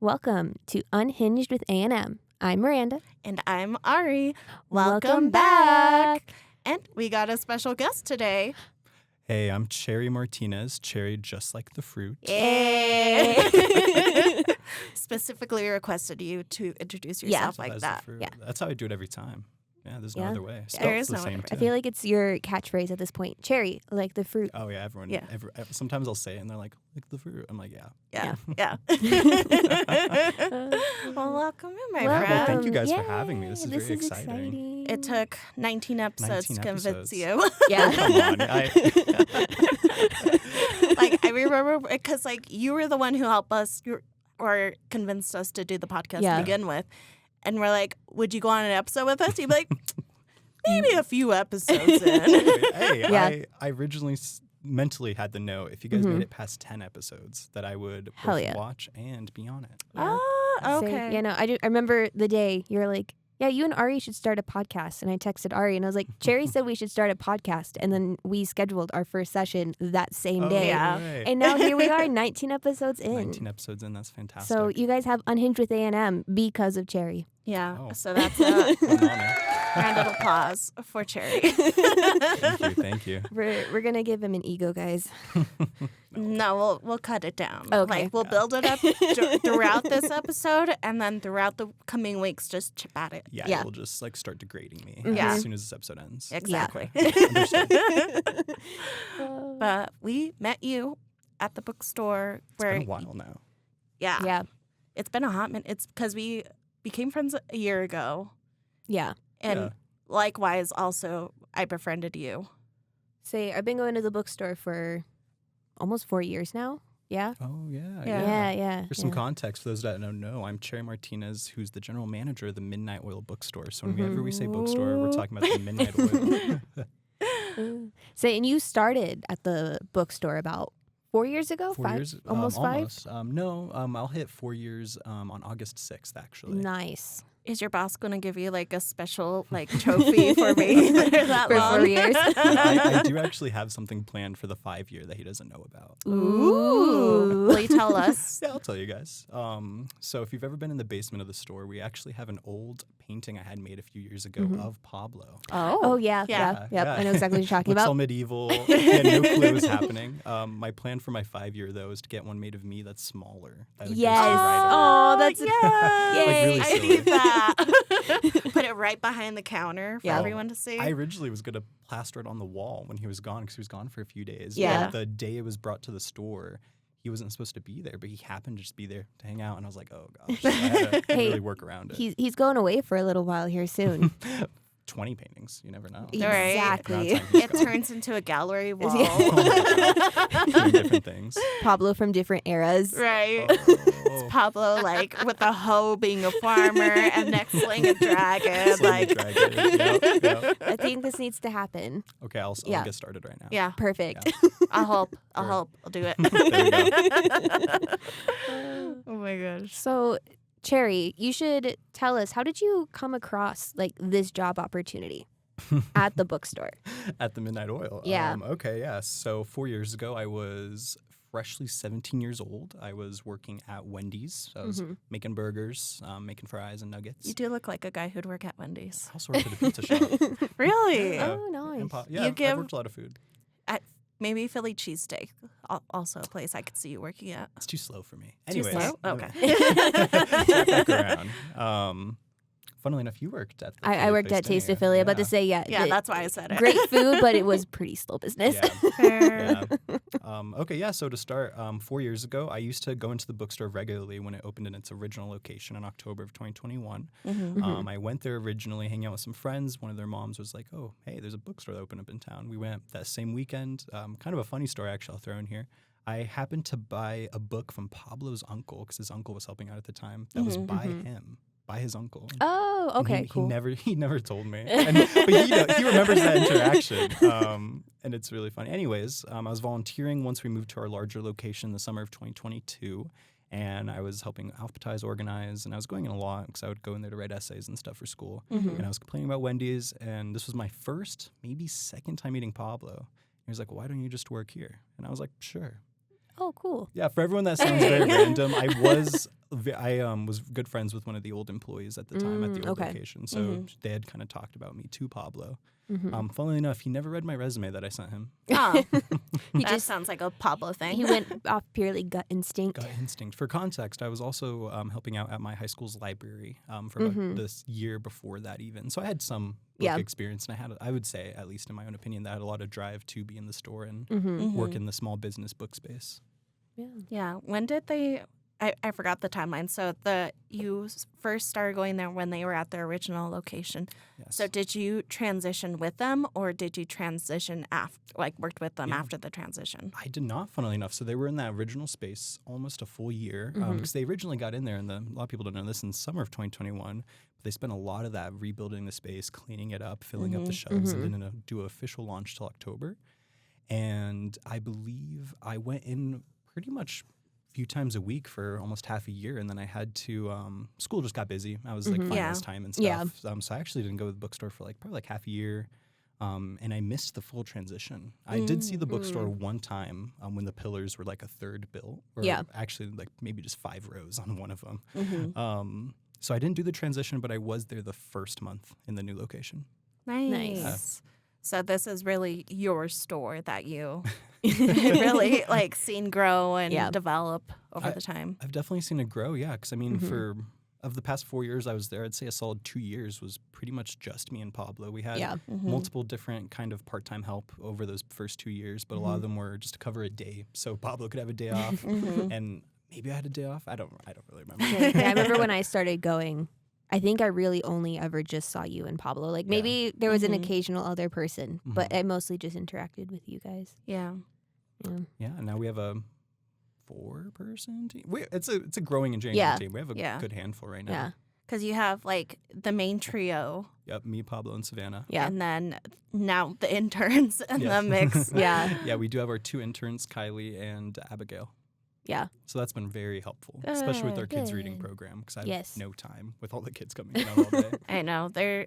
Welcome to Unhinged with A&M. I'm Miranda. And I'm Ari. Welcome back. And we got a special guest today. Hey, I'm Cherry Martinez. Cherry just like the fruit. Yay! Specifically requested you to introduce yourself like that. Yeah. That's how I do it every time. Yeah, there's no other way. There is the no same other way. I feel like it's your catchprise at this point. Cherry, like the fruit. Oh, yeah, everyone. Yeah. Sometimes I'll say it and they're like the fruit. I'm like, yeah. Yeah. Well, welcome in, my Welcome. friend. Well, thank you guys Yay, for having me. This is very exciting. It took 19 episodes to convince you. Yeah. Come on. I remember because you were the one who helped us or convinced us to do the podcast to begin with. And we're like, would you go on an episode with us? You'd be like, maybe a few episodes in. I originally mentally had the note, if you guys made it past 10 episodes, that I would both watch and be on it. Yeah. Oh, okay. So, I remember the day you were like, yeah, you and Ari should start a podcast. And I texted Ari and I was like, Cherry said we should start a podcast. And then we scheduled our first session that same day. Yeah. Right. And now here we are, 19 episodes in. 19 episodes in, that's fantastic. So you guys have Unhinged with A&M because of Cherry. Yeah. Oh. So that's a I'm on it. round of applause for Cherry. Thank you. We're going to give him an ego, guys. No, we'll cut it down. Okay. We'll build it up throughout this episode, and then throughout the coming weeks, just chip at it. Yeah, Yeah. it'll just start degrading me Yeah. as soon as this episode ends. Exactly. Understood. But we met you at the bookstore. It's been a while now. Yeah. It's been a hot minute. It's because we became friends a year ago. Yeah. And likewise, also, I befriended you. Say, I've been going to the bookstore for almost 4 years now. Yeah. Oh, yeah. Yeah. For some context, for those that don't know, I'm Cherry Martinez, who's the general manager of the Midnight Oil bookstore. So whenever we say bookstore, we're talking about the Midnight Oil. Say, and you started at the bookstore about 4 years ago? 4 years? Almost 5? No, I'll hit 4 years on August 6th, actually. Nice. Is your boss going to give you a special trophy for being there that For long? 4 years? I do actually have something planned for the 5-year that he doesn't know about. Ooh. Will you tell us? Yeah, I'll tell you guys. So if you've ever been in the basement of the store, we actually have an old painting I had made a few years ago of Pablo. Oh, yeah. Yeah. Yep. I know exactly what you're talking Looks about. all medieval. Yeah, no clue was happening. My plan for my 5-year, though, is to get one made of me that's smaller. That goes Yes. right over. Oh, that's Yay. really I silly. need that. Put it right behind the counter for everyone to see. I originally was going to plaster it on the wall when he was gone, because he was gone for a few days. Yeah. But the day it was brought to the store, he wasn't supposed to be there, but he happened to just be there to hang out. And I was like, oh, gosh. So I had to really work around it. He's going away for a little while here soon. 20 paintings. You never know. Right. Exactly. It turns into a gallery wall. Doing different things. Pablo from different eras. Right. Oh. Pablo, with a hoe being a farmer, and next slaying a dragon. Slaying a dragon. Yep. I think this needs to happen. Okay, I'll Yeah. get started right now. Yeah. Perfect. I'll help. I'll Sure. help. I'll do it. There we go. Oh my gosh. So, Cherry, you should tell us, how did you come across this job opportunity at the bookstore? At the Midnight Oil. Yeah. Okay, yeah. So 4 years ago, I was freshly 17 years old. I was working at Wendy's. I was making burgers, making fries and nuggets. You do look like a guy who'd work at Wendy's. I also worked at a pizza shop. Really? Yeah. Oh, nice. Yeah, You I've give- worked a lot of food. Maybe Philly cheesesteak. Also a place I could see you working at. It's too slow for me. Too Anyways, slow? let me Okay. get back around. Funnily enough, you worked at the I Philly worked place, at didn't Taste you? of Philly. About to Yeah. say, Yeah, that's why I said it. great food, but it was pretty slow business. Yeah. Okay, yeah, so to start, 4 years ago, I used to go into the bookstore regularly when it opened in its original location in October of 2021. I went there originally hanging out with some friends. One of their moms was like, oh, hey, there's a bookstore that opened up in town. We went that same weekend. Kind of a funny story, actually, I'll throw in here. I happened to buy a book from Pablo's uncle, because his uncle was helping out at the time, that was by him. By his uncle. Oh, And okay, he, cool. He never told me, but he remembers that interaction, and it's really funny. Anyways, I was volunteering once we moved to our larger location in the summer of 2022, and I was helping alphabetize, organize, and I was going in a lot because I would go in there to write essays and stuff for school. And I was complaining about Wendy's, and this was my first, maybe second time meeting Pablo. He was like, "Why don't you just work here?" And I was like, "Sure." Oh, cool. Yeah, for everyone that sounds very random, I was I was good friends with one of the old employees at the time at the old location. So they had kind of talked about me to Pablo. Funnily enough, he never read my resume that I sent him. Oh, that sounds like a Pablo thing. He went off purely gut instinct. Gut instinct. For context, I was also helping out at my high school's library for about this year before that even. So I had some book experience, and I would say, at least in my own opinion, that I had a lot of drive to be in the store and work in the small business book space. Yeah. When did they... I forgot the timeline. So you first started going there when they were at their original location. Yes. So did you transition with them, or did you transition after, worked with them after the transition? I did not, funnily enough. So they were in that original space almost a full year because they originally got in there, and a lot of people don't know this, in summer of 2021. But they spent a lot of that rebuilding the space, cleaning it up, filling up the shelves, and didn't do an official launch till October. And I believe I went in pretty much few times a week for almost half a year, and then I had to school just got busy. I was finals time and stuff. So I actually didn't go to the bookstore for probably half a year, and I missed the full transition. I did see the bookstore one time when the pillars were a third built, or actually maybe just 5 rows on one of them. So I didn't do the transition, but I was there the first month in the new location. Nice. So this is really your store that you really seen grow and develop over the time. I've definitely seen it grow, because I mean, of the past 4 years I was there, I'd say a solid 2 years was pretty much just me and Pablo. We had multiple different kind of part-time help over those first 2 years, but a lot of them were just to cover a day, so Pablo could have a day off, and maybe I had a day off. I don't really remember. I remember when I started going, I think I really only ever just saw you and Pablo. Maybe there was an occasional other person, but I mostly just interacted with you guys. Yeah. Yeah, and now we have a 4-person team. It's a growing and changing team. We have a good handful right now. Yeah. Because you have the main trio. Yep, me, Pablo, and Savannah. Yeah. And then now the interns in the mix. Yeah, we do have our 2 interns, Kylie and Abigail. Yeah. So that's been very helpful, especially with our kids reading program, because I have no time with all the kids coming in all day. I know. They're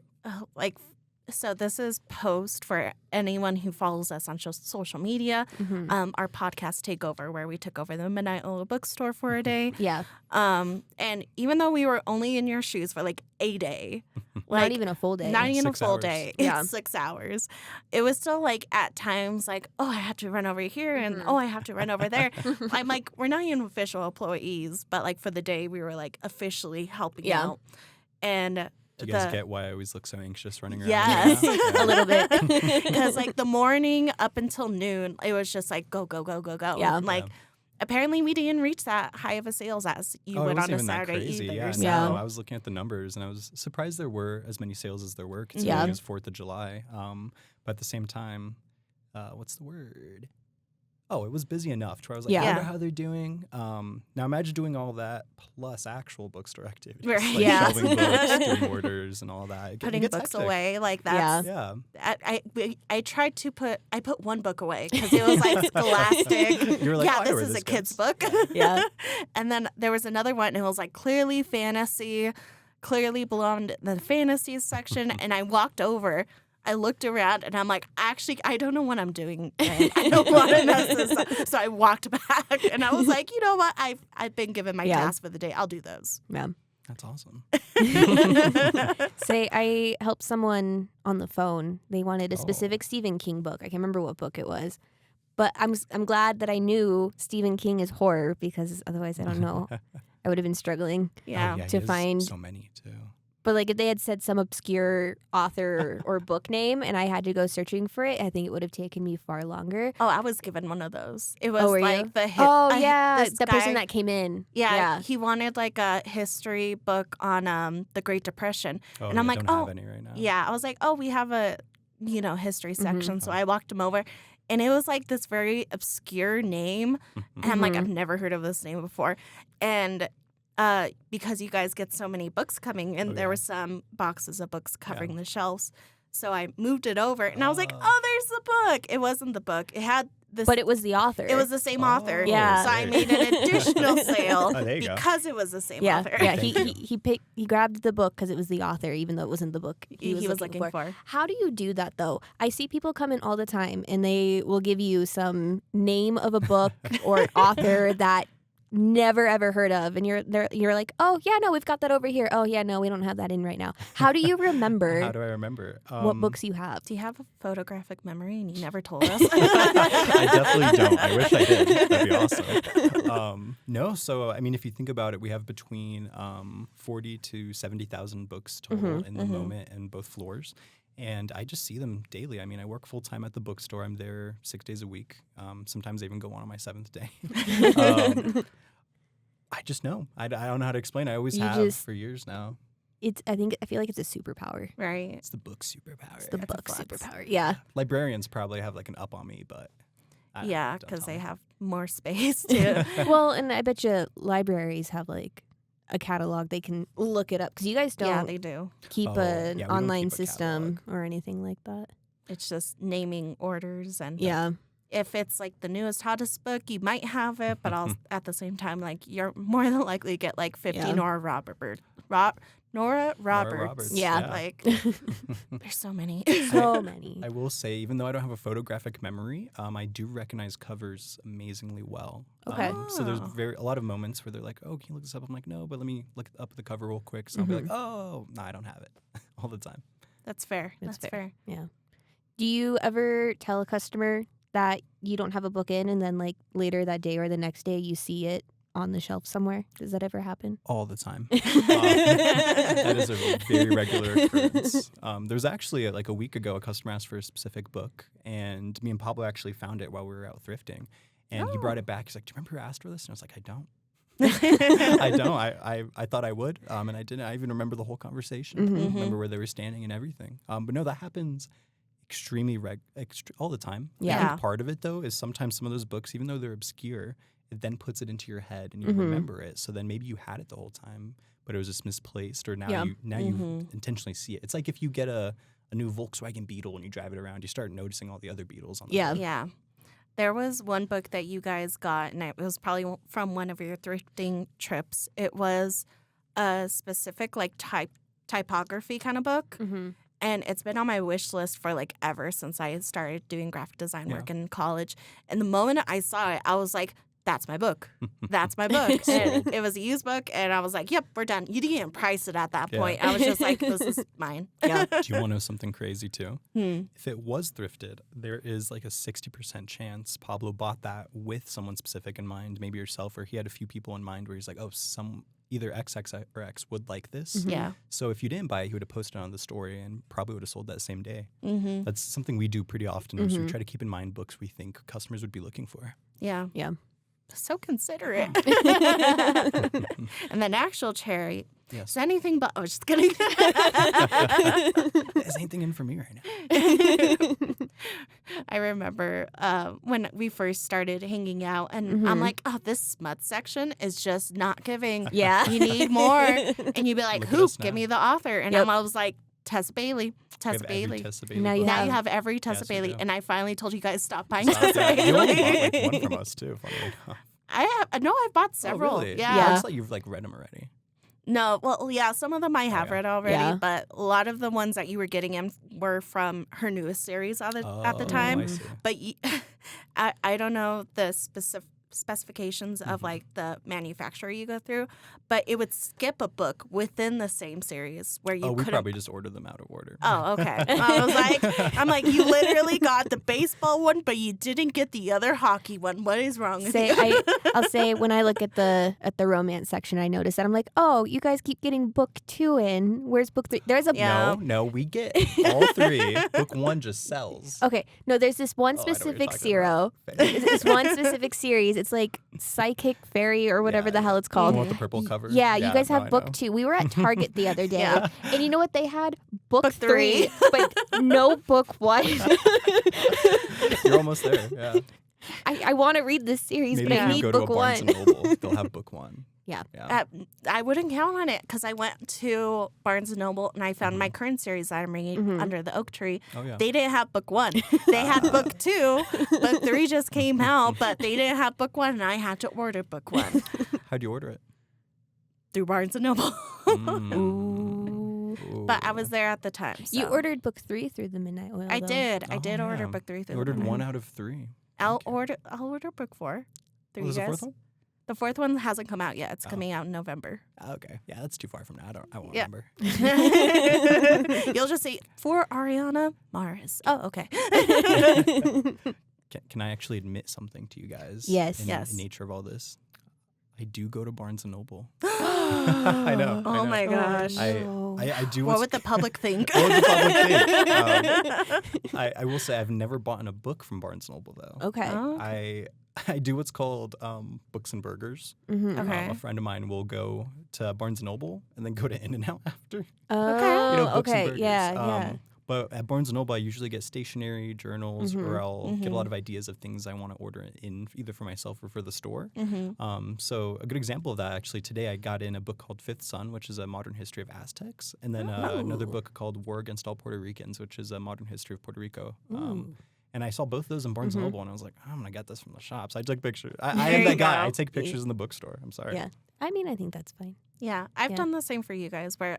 so this is post for anyone who follows us on social media, our podcast takeover, where we took over the Midnight Oil bookstore for a day. Yeah. And even though we were only in your shoes for a day, not even a full day. Not even 6 a full hours. day. It's 6 hours. It was still at times oh, I have to run over here and oh, I have to run over there. I'm we're not even official employees, but for the day we were officially helping out. And do you guys get why I always look so anxious running around? Yes, a little bit. Because the morning up until noon, it was just go, go, go, go, go. Yeah. And apparently we didn't reach that high of a sales as you would on a Saturday either. Yeah, so. no, I was looking at the numbers and I was surprised there were as many sales as there were, considering it was 4th of July. But at the same time, what's the word? Oh, it was busy enough to where I was I wonder how they're doing. Now imagine doing all that plus actual bookstore activities. Right. Shelving books, doing orders and all that. Putting books hectic. Away, that's... Yeah. I tried to put one book away because it was scholastic. You were this is a kid's book. Yeah. And then there was another one and it was clearly fantasy, clearly belonged in the fantasy section. And I walked over. I looked around and I'm actually, I don't know what I'm doing. I don't want to mess this up. So I walked back and I was you know what? I've been given my task for the day. I'll do those. Yeah. That's awesome. Say I helped someone on the phone. They wanted a specific Stephen King book. I can't remember what book it was. But I'm glad that I knew Stephen King is horror, because otherwise I don't know. I would have been struggling to find so many too. But if they had said some obscure author or book name and I had to go searching for it, I think it would have taken me far longer. Oh, I was given one of those. It was the hit. Oh, yeah. The person that came in. Yeah. He wanted a history book on the Great Depression. Oh, and I'm don't have any right now. Yeah. I was we have a, history section. So I walked him over. And it was this very obscure name. And I'm I've never heard of this name before. And because you guys get so many books coming in, there were some boxes of books covering the shelves. So I moved it over, and I was oh, there's the book. It wasn't the book. It had this. But it was the author. It was the same author. Yeah. So I made an additional sale because it was the same author. Yeah, he grabbed the book because it was the author, even though it wasn't the book he was looking for. How do you do that, though? I see people come in all the time, and they will give you some name of a book or author that never ever heard of, and you're like, oh yeah, no, we've got that over here. Oh yeah, no, we don't have that in right now. How do you remember? How do I remember? What books you have? Do you have a photographic memory and you never told us? I definitely don't. I wish I did. That'd be awesome. No, so I mean, if you think about it, we have between 40 to 70,000 books total in the moment and both floors. And I just see them daily. I mean, I work full time at the bookstore. I'm there 6 days a week. Sometimes I even go on my 7th day. I just know. I don't know how to explain. I always have for years now. I feel like it's a superpower. Right. It's the book superpower. It's the book superpower. Yeah. Librarians probably have like an up on me, but yeah, because they have more space too. Well, and I bet you libraries have like a catalog. They can look it up because you guys don't. Yeah, they do. Keep an online system or anything like that. It's just naming orders and yeah. If it's like the newest, hottest book, you might have it, but at the same time, like you're more than likely to get like 50 Nora Roberts. Yeah. Like there's so many. So many. I will say, even though I don't have a photographic memory, I do recognize covers amazingly well. Okay. So there's a lot of moments where they're like, oh, can you look this up? I'm like, no, but let me look up the cover real quick. So I'll be like, oh, no, I don't have it all the time. That's fair. That's fair. Yeah. Do you ever tell a customer that you don't have a book in and then like later that day or the next day you see it on the shelf somewhere? Does that ever happen? All the time. That is a very regular occurrence. There was actually like a week ago, a customer asked for a specific book, and me and Pablo actually found it while we were out thrifting. And he brought it back. He's like, do you remember who asked for this? And I was like, I don't. I don't. I thought I would, and I didn't. I even remember the whole conversation. I remember where they were standing and everything. But no, that happens extremely all the time. Yeah. I think part of it, though, is sometimes some of those books, even though they're obscure, it then puts it into your head and you remember it. So then maybe you had it the whole time, but it was just misplaced, or now you intentionally see it. It's like if you get a new Volkswagen Beetle and you drive it around, you start noticing all the other Beetles on the road. Yeah. There was one book that you guys got, and it was probably from one of your thrifting trips. It was a specific like typography kind of book. And it's been on my wish list for like ever since I started doing graphic design work in college. And the moment I saw it, I was like, that's my book. That's my book. And it was a used book. And I was like, yep, we're done. You didn't even price it at that point. I was just like, this is mine. Yeah. Do you want to know something crazy too? If it was thrifted, there is like a 60% chance Pablo bought that with someone specific in mind, maybe yourself, or he had a few people in mind where he's like, oh, either XX or X would like this. Yeah. So if you didn't buy it, he would have posted it on the story and probably would have sold that same day. That's something we do pretty often. So we try to keep in mind books we think customers would be looking for. Yeah. Yeah. So considerate. And then actual Cherry. Yes. Is anything but... Oh, just kidding. Is anything in for me right now? I remember when we first started hanging out, and I'm like, oh, this smut section is just not giving. Yeah. You need more. And you'd be like, Look at who? us now. Give me the author. And I was like, Tessa Bailey. We have every Tessa Bailey Now book. Now you have every Tessa Yes, we Bailey. do. And I finally told you guys stop buying Stop Tessa that. You only bought Bailey. like one from us too. Funny enough. I've bought several. Oh, really? Yeah. I just thought you've like read them already. No, well, yeah, some of them I have read already, Yeah. but a lot of the ones that you were getting in were from her newest series at the time. I see. But I don't know the specifications of like the manufacturer you go through, but it would skip a book within the same series where you we couldn't. probably just ordered them out of order. Oh, okay. I'm like, you literally got the baseball one, but you didn't get the other hockey one. What is wrong with you? I'll say when I look at the romance section, I notice that I'm like, oh, you guys keep getting book 2 in. Where's book 3? There's a No, we get all 3. Book 1 just sells. Okay, no, there's this one Oh, I know what you're specific talking zero. about. It's one specific series. It's like Psychic Fairy or whatever the hell it's The called. one with the purple cover. Yeah, you guys no, have I book know. 2. We were at Target the other day, Yeah. and you know what they had? Book 3. 3, but no book 1. You're almost there. Yeah. I want to read this series, Maybe but I if need you go to a book Barnes 1. and Noble, they'll have book 1. Yeah. I wouldn't count on it because I went to Barnes & Noble and I found my current series that I'm reading under the oak tree. Oh yeah. They didn't have book 1. They had book 2. Book 3 just came out, but they didn't have book 1, and I had to order book 1 How'd you order it? through Barnes & Noble. Ooh. But I was there at the time. So. You ordered book 3 through the Midnight Oil. I though. did. I did Oh, order yeah. book 3 I through ordered the 1 out of 3. I'll Okay. order book 4 through you There's a guys. 4th one? The fourth one hasn't come out yet. It's coming out in November. Okay. Yeah, that's too far from now. I won't Yeah. remember. You'll just see for Ariana Mars. Oh, okay. Can I actually admit something to you guys? Yes. In Yes. the nature of all this, I do go to Barnes and Noble. I know. Oh my gosh. I do. What would the public think? What would the public think? I will say I've never bought a book from Barnes and Noble though. Okay. Oh, I do what's called books and burgers. Mm-hmm. Okay. A friend of mine will go to Barnes and Noble and then go to In-N-Out after. Oh, You know, books and okay. burgers. Yeah. But at Barnes & Noble, I usually get stationery, journals, or I'll get a Mhm. lot of ideas of things I want to order in either for myself or for the store. Mm-hmm. So a good example of that, actually, today I got in a book called Fifth Son, which is a modern history of Aztecs, and then another book called War Against All Puerto Ricans, which is a modern history of Puerto Rico. And I saw both of those in Barnes & Noble, and I was like, I'm going to get this from the shops. I took pictures. I There am you that guy. go. I take pictures in the bookstore. I'm sorry. Yeah. I mean, I think that's fine. Yeah, I've Yeah. done the same for you guys where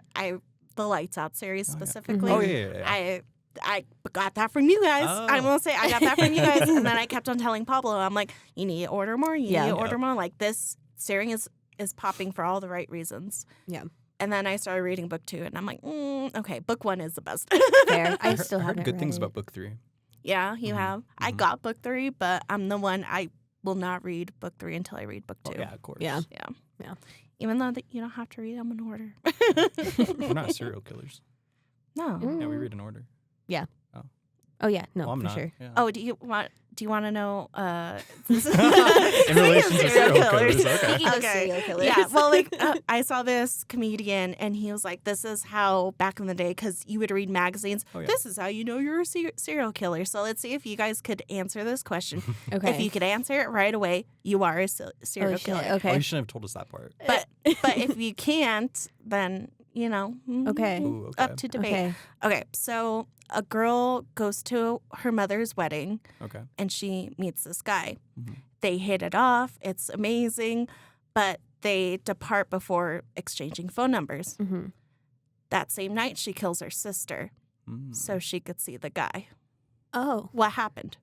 the Lights Out series Oh, yeah. specifically. Oh, yeah. I got that from you guys. Oh. I will say I got that from you guys. And then I kept on telling Pablo, I'm like, you need to order more. You Yeah. need to order more. Like this series is popping for all the right reasons. Yeah. And then I started reading book 2 and I'm like, okay, book 1 is the best. Fair. I heard- still I heard haven't good read things it. about book 3. Yeah, you have. I got book 3, but I'm the one I will not read book 3 until I read book 2. Oh, yeah, of course. Yeah. Yeah. Even though you don't have to read them in order. We're not serial killers. No. Yeah, we read in order. Oh yeah, no, Well, I'm for not. sure. Oh, Yeah. do you want to know In relation to serial killers, okay. Speaking of Okay. serial killers. Yeah, well, like I saw this comedian, and he was like, "This is how back in the day, because you would read magazines. Oh, yeah. This is how you know you're a serial killer." So let's see if you guys could answer this question. Okay. If you could answer it right away, you are a serial oh, shit. killer. Oh, Okay. you shouldn't have told us that part. But if you can't, then Okay. Ooh, okay. up to debate. Okay. Okay, so a girl goes to her mother's wedding, Okay. and she meets this guy. Mhm. They hit it off. It's amazing, but they depart before exchanging phone numbers. Mm-hmm. That same night, she kills her sister so she could see the guy. Oh, What happened?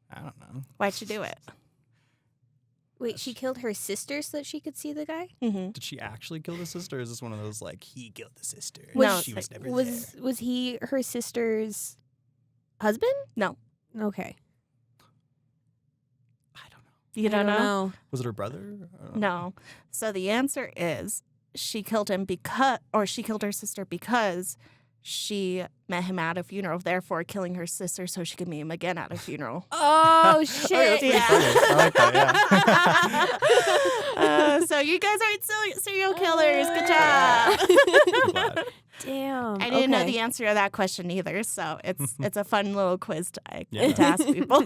I don't know. Why'd she do it? wait, she killed her sister so that she could see the guy? Mm-hmm. Did she actually kill the sister? Or is this one of those like he killed the sister? No, and it's she was like- never Was he her sister's husband? No. Okay. I don't know. You don't know? Was it her brother? I don't know. No. So the answer is she killed him she killed her sister because she met him at a funeral, therefore killing her sister so she could meet him again at a funeral. Oh Okay, shit! that's pretty funny. I like that. Yeah. So you guys aren't serial killers. Good job. I'm glad. Damn. I didn't know okay. the answer to that question either, so it's a fun little quiz Yeah. to ask people.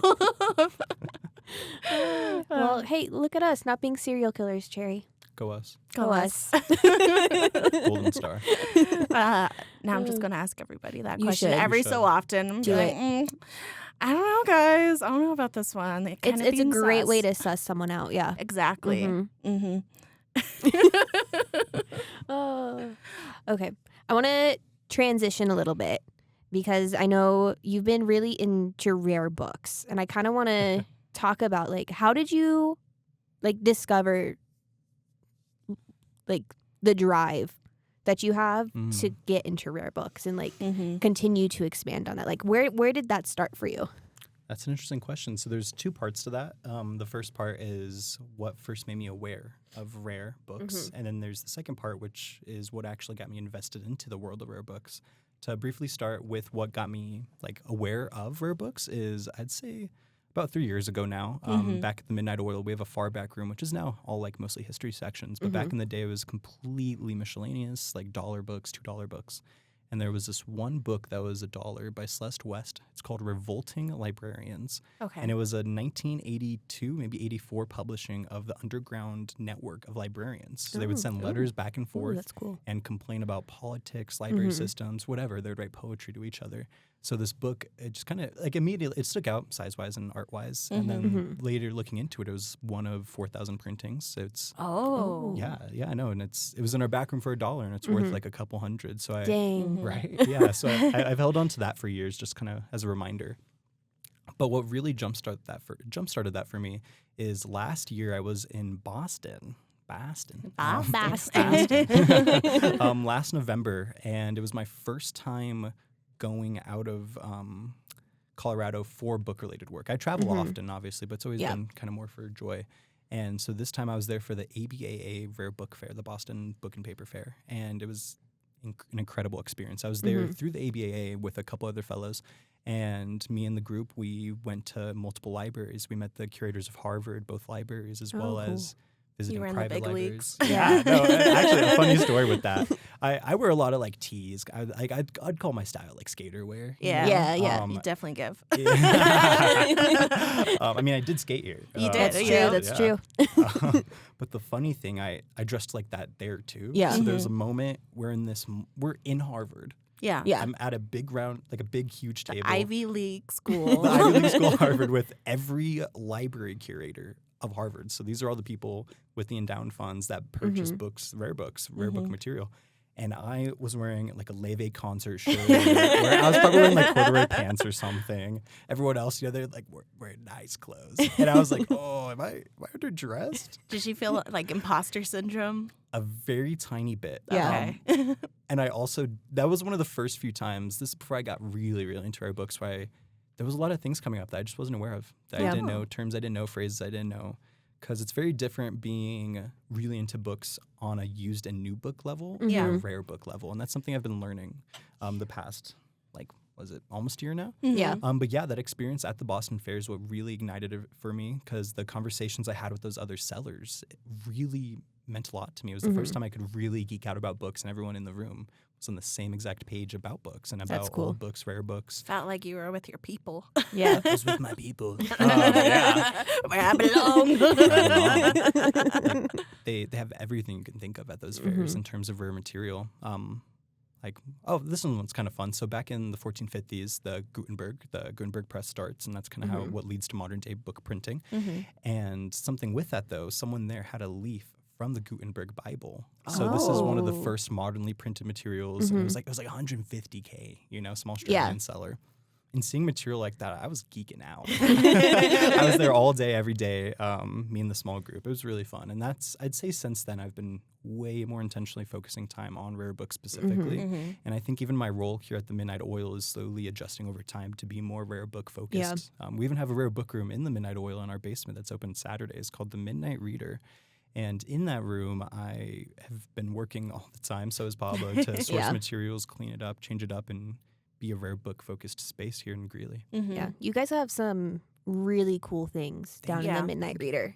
Well, hey, look at us not being serial killers, Cherry. Go us. Go us. Golden star. Now I'm just gonna ask everybody that You question should. every You so should. often. I'm Do like, it. I don't know, guys. I don't know about this one. It's a great way to suss someone out. Yeah. exactly. Mhm. Mm-hmm. Okay. I want to transition a little bit because I know you've been really into rare books, and I kind of want to talk about like how did you like discover like the drive that you have to get into rare books and like Mm-hmm. continue to expand on that. Like where did that start for you? That's an interesting question. So there's two parts to that. The first part is what first made me aware of rare books. And then there's the second part, which is what actually got me invested into the world of rare books. To briefly start with what got me like aware of rare books is I'd say about 3 years ago now, back at the Midnight Oil, we have a far back room, which is now all like mostly history sections. But back in the day, it was completely miscellaneous, like $1 books, $2 books. And there was this one book that was $1 by Celeste West. It's called Revolting Librarians. Okay. And it was a 1982, maybe 84 publishing of the underground network of librarians. So they would send letters back and Ooh, forth that's cool. and complain about politics, library systems, whatever. They would write poetry to each other. So this book, it just kind of like immediately, it stuck out size-wise and art-wise. And then later looking into it, it was one of 4,000 printings. So it's, Oh. yeah, I know. And it was in our back room for $1 and it's worth like a couple hundred. So Dang. Right. Yeah. So I've held on to that for years, just kind of as a reminder. But what really jump-started that for me is last year I was in Boston. Last November, and it was my first time going out of Colorado for book-related work. I travel often, obviously, but it's always been kind of more for joy. And so this time I was there for the ABAA Rare Book Fair, the Boston Book and Paper Fair, and it was an incredible experience. I was there through the ABAA with a couple other fellows, and me and the group, we went to multiple libraries. We met the curators of Harvard, both libraries, as well as visiting private libraries. Yeah, no, actually, a funny story with that. I wear a lot of like tees. I'd call my style like skater wear. Yeah. Yeah. You definitely give. I mean, I did skate here. You did. That's true. But the funny thing, I dressed like that there too. Yeah. So there's a moment we're in Harvard. Yeah. I'm at a big huge table. Ivy League school. The Ivy League school, Harvard, with every library curator of Harvard. So these are all the people with the endowed funds that purchase rare book material. And I was wearing like a Leve concert shirt, where I was probably wearing like corduroy pants or something. Everyone else, they're like wearing nice clothes. And I was like, oh, am I underdressed? Did you feel like imposter syndrome? A very tiny bit. Yeah. And I also, that was one of the first few times, this is before I got really, really into rare books, where there was a lot of things coming up that I just wasn't aware of. That I didn't know, terms I didn't know, phrases I didn't know. Because it's very different being really into books on a used and new book level or a rare book level. And that's something I've been learning the past, was it almost a year now? Yeah. But yeah, that experience at the Boston Fair is what really ignited it for me, because the conversations I had with those other sellers really meant a lot to me. It was the first time I could really geek out about books, and everyone in the room was on the same exact page about books and about old books, rare books. Felt like you were with your people. Yeah. I was with my people. Where I belong. They have everything you can think of at those fairs in terms of rare material. This one's kind of fun. So back in the 1450s, the Gutenberg press starts, and that's kind of what leads to modern day book printing. And something with that, though, someone there had a leaf from the Gutenberg Bible. So this is one of the first modernly printed materials. And it was like $150K, some Australian seller. And seeing material like that, I was geeking out. I was there all day, every day, me and the small group. It was really fun. And I'd say since then, I've been way more intentionally focusing time on rare books specifically. And I think even my role here at the Midnight Oil is slowly adjusting over time to be more rare book focused. We even have a rare book room in the Midnight Oil in our basement that's open Saturdays called the Midnight Reader. And in that room, I have been working all the time, so is Pablo, to source materials, clean it up, change it up, and be a rare book-focused space here in Greeley. Yeah, you guys have some really cool things down in the Midnight Reader.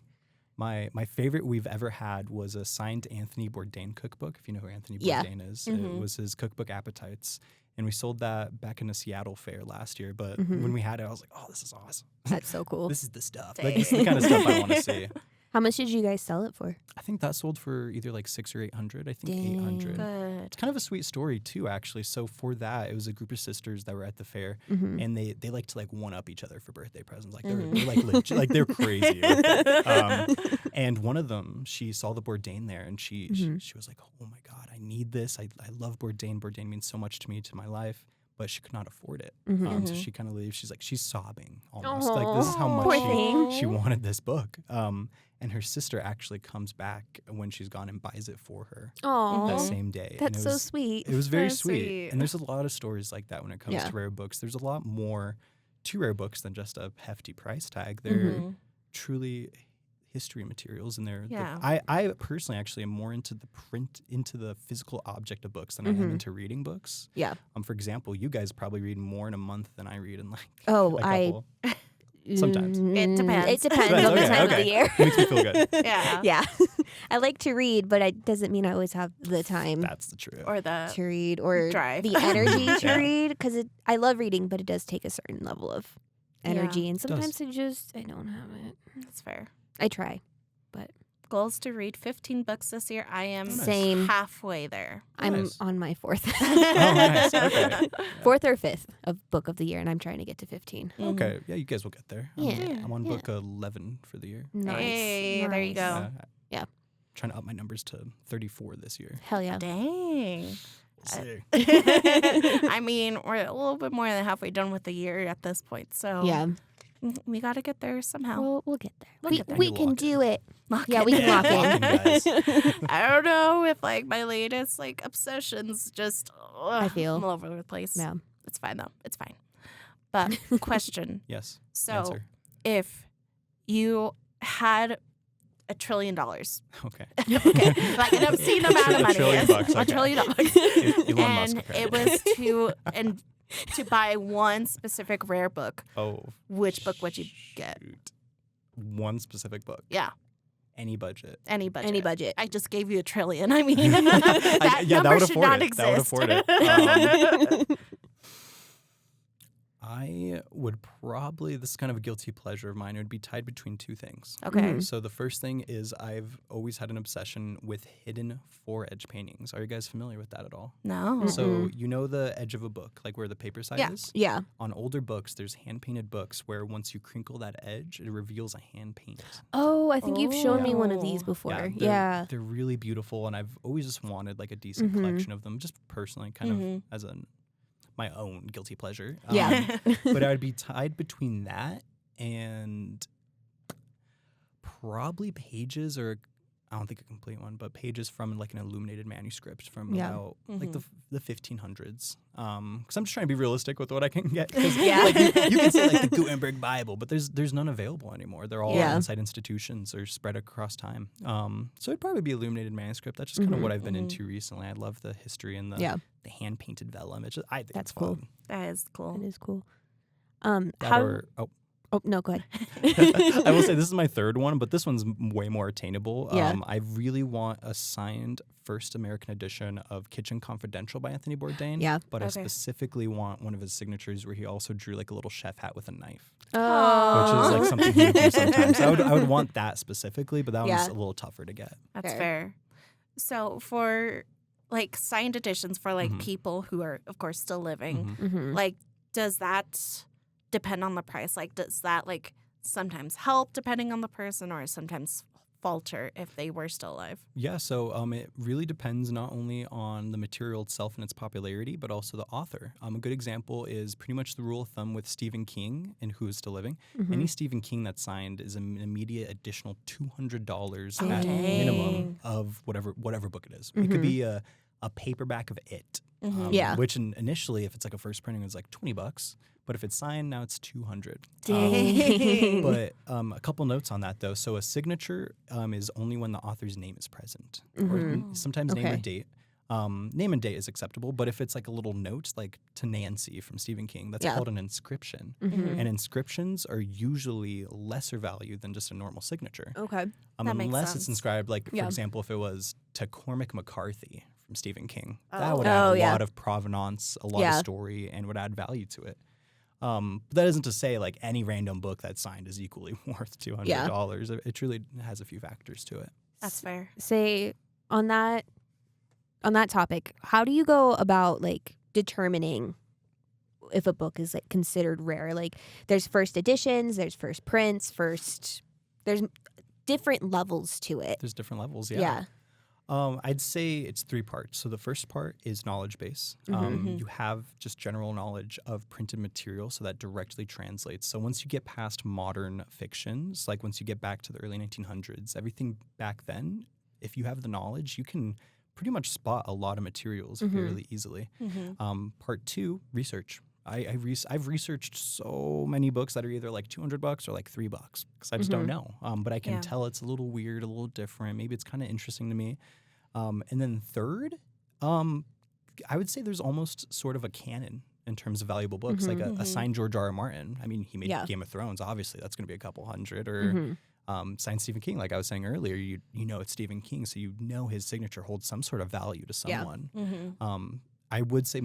My favorite we've ever had was a signed Anthony Bourdain cookbook, if you know who Anthony Bourdain is. It was his cookbook Appetites. And we sold that back in a Seattle fair last year. But when we had it, I was like, oh, this is awesome. That's so cool. This is the stuff. This is the kind of stuff I want to see. How much did you guys sell it for? I think that sold for either like $600 or $800. I think Dang. $800. Good. It's kind of a sweet story too, actually. So for that, it was a group of sisters that were at the fair, and they like to like one up each other for birthday presents. Like they're like legit, like they're crazy. With it. And one of them, she saw the Bourdain there, and she was like, "Oh my God, I need this. I love Bourdain. Bourdain means so much to me, to my life." But she could not afford it. So she kind of leaves. She's sobbing almost. Like this is how much she wanted this book. And her sister actually comes back when she's gone and buys it for her that same day. That's so sweet. It was very sweet. And there's a lot of stories like that when it comes to rare books. There's a lot more to rare books than just a hefty price tag. They're truly history materials, and I personally actually am more into the physical object of books than I am into reading books. Yeah. For example, you guys probably read more in a month than I read in like a couple. Sometimes. It depends. It depends on the time of the year. Makes me feel good. Yeah. I like to read, but it doesn't mean I always have the time. That's the truth. Or the to read or drive. the energy to read, because I love reading, but it does take a certain level of energy, and sometimes I don't have it. That's fair. I try, but goals to read 15 books this year. I am Same. halfway there. I'm on my fourth. Nice. Okay. Fourth or fifth of book of the year, and I'm trying to get to 15. Okay. Yeah, you guys will get there. Yeah. I'm on book 11 for the year. Nice. Hey, there you go. Yeah. Trying to up my numbers to 34 this year. Hell yeah. Dang. I mean, we're a little bit more than halfway done with the year at this point. So yeah. We got to get there somehow. We'll get there. We'll get there. We can do it. Lock Yeah, it. we can lock Lock it. in, guys. I don't know if like my latest like obsessions just I feel. I'm all over the place. Yeah. It's fine though. It's fine. But question. Yes. So Answer. if you had $1 trillion, Okay. okay, like an obscene amount of $1 money, trillion bucks, $1 okay. trillion, Elon Musk. and Okay. it was to buy one specific rare book, Oh. which book would you get? Shoot. One specific book. Yeah, Any budget. any budget. Any budget. I just gave you $1 trillion. I mean, Yeah, that that number would should afford not it. exist. That would afford it. I would probably, this is kind of a guilty pleasure of mine, it would be tied between two things. Okay. Mhm. So the first thing is I've always had an obsession with hidden four-edge paintings. Are you guys familiar with that at all? No. So you know the edge of a book, like where the paper side Yeah. is? Yeah. On older books, there's hand-painted books where once you crinkle that edge, it reveals a hand paint. Oh, I think you've shown me one of Oh. these before. they're, Yeah. They're really beautiful, and I've always just wanted like a decent Mhm. collection of them, just personally, kind Mhm. of as my own guilty pleasure. Yeah. But I would be tied between that and probably pages, or I don't think a complete one, but pages from like an illuminated manuscript from Yeah. about like the 1500s. Because I'm just trying to be realistic with what I can get. 'Cause, Yeah. like, you can say like the Gutenberg Bible, but there's none available anymore. They're all Yeah. inside institutions or spread across time. So it'd probably be illuminated manuscript. That's just kind of what I've been into recently. I love the history and the Yeah. hand painted vellum. It's just, I think That's it's fun. cool. That is cool. That is cool. That How? or- Oh no, go ahead. I will say this is my third one, but this one's way more attainable. Yeah. I really want a signed first American edition of Kitchen Confidential by Anthony Bourdain. Yeah. But I Okay. specifically want one of his signatures where he also drew like a little chef hat with a knife, Oh. which is like something he would do sometimes. I would want that specifically, but that Yeah. one's a little tougher to get. That's Fair. fair. So for like signed editions for like Mhm. people who are of course still living, Mhm. Mhm. like does that depend on the price? Like does that like sometimes help depending on the person or sometimes falter if they were still alive? Yeah, so it really depends not only on the material itself and its popularity, but also the author. A good example is pretty much the rule of thumb with Stephen King and who is still living. Mhm. Any Stephen King that's signed is an immediate additional $200 Oh, at minimum dang. of whatever book it is. It could be a paperback of It, Yeah. which initially, if it's like a first printing, it's like $20. But if it's signed, now it's $200. Dang. But a couple notes on that, though. So a signature is only when the author's name is present, or sometimes name or Okay. date. Name and date is acceptable, but if it's like a little note, like to Nancy from Stephen King, that's Yeah. called an inscription. Mhm. And inscriptions are usually lesser value than just a normal signature. Okay. That makes Unless sense. it's inscribed, like, for Yeah. example, if it was to Cormac McCarthy from Stephen King, that Oh. would add Oh, a yeah. lot of provenance, a lot Yeah. of story, and would add value to it. But that isn't to say like any random book that's signed is equally worth $200. It truly has a few factors to it. That's fair. Say on that topic, how do you go about like determining if a book is like considered rare? Like there's first editions, there's first prints, there's different levels to it. There's different levels, Yeah. I'd say it's three parts. So the first part is knowledge base. You have just general knowledge of printed material, so that directly translates. So once you get past modern fictions, like once you get back to the early 1900s, everything back then, if you have the knowledge, you can pretty much spot a lot of materials fairly easily. Part two, research. I've researched so many books that are either like $200 or like $3 because I just don't know. But I can Yeah. tell it's a little weird, a little different. Maybe it's kind of interesting to me. And then third, I would say there's almost sort of a canon in terms of valuable books, like a signed George R.R. Martin. I mean, he made Yeah. Game of Thrones. Obviously, that's going to be a couple hundred. Or signed Stephen King, like I was saying earlier. You know it's Stephen King, so you know his signature holds some sort of value to Yeah. someone. I would say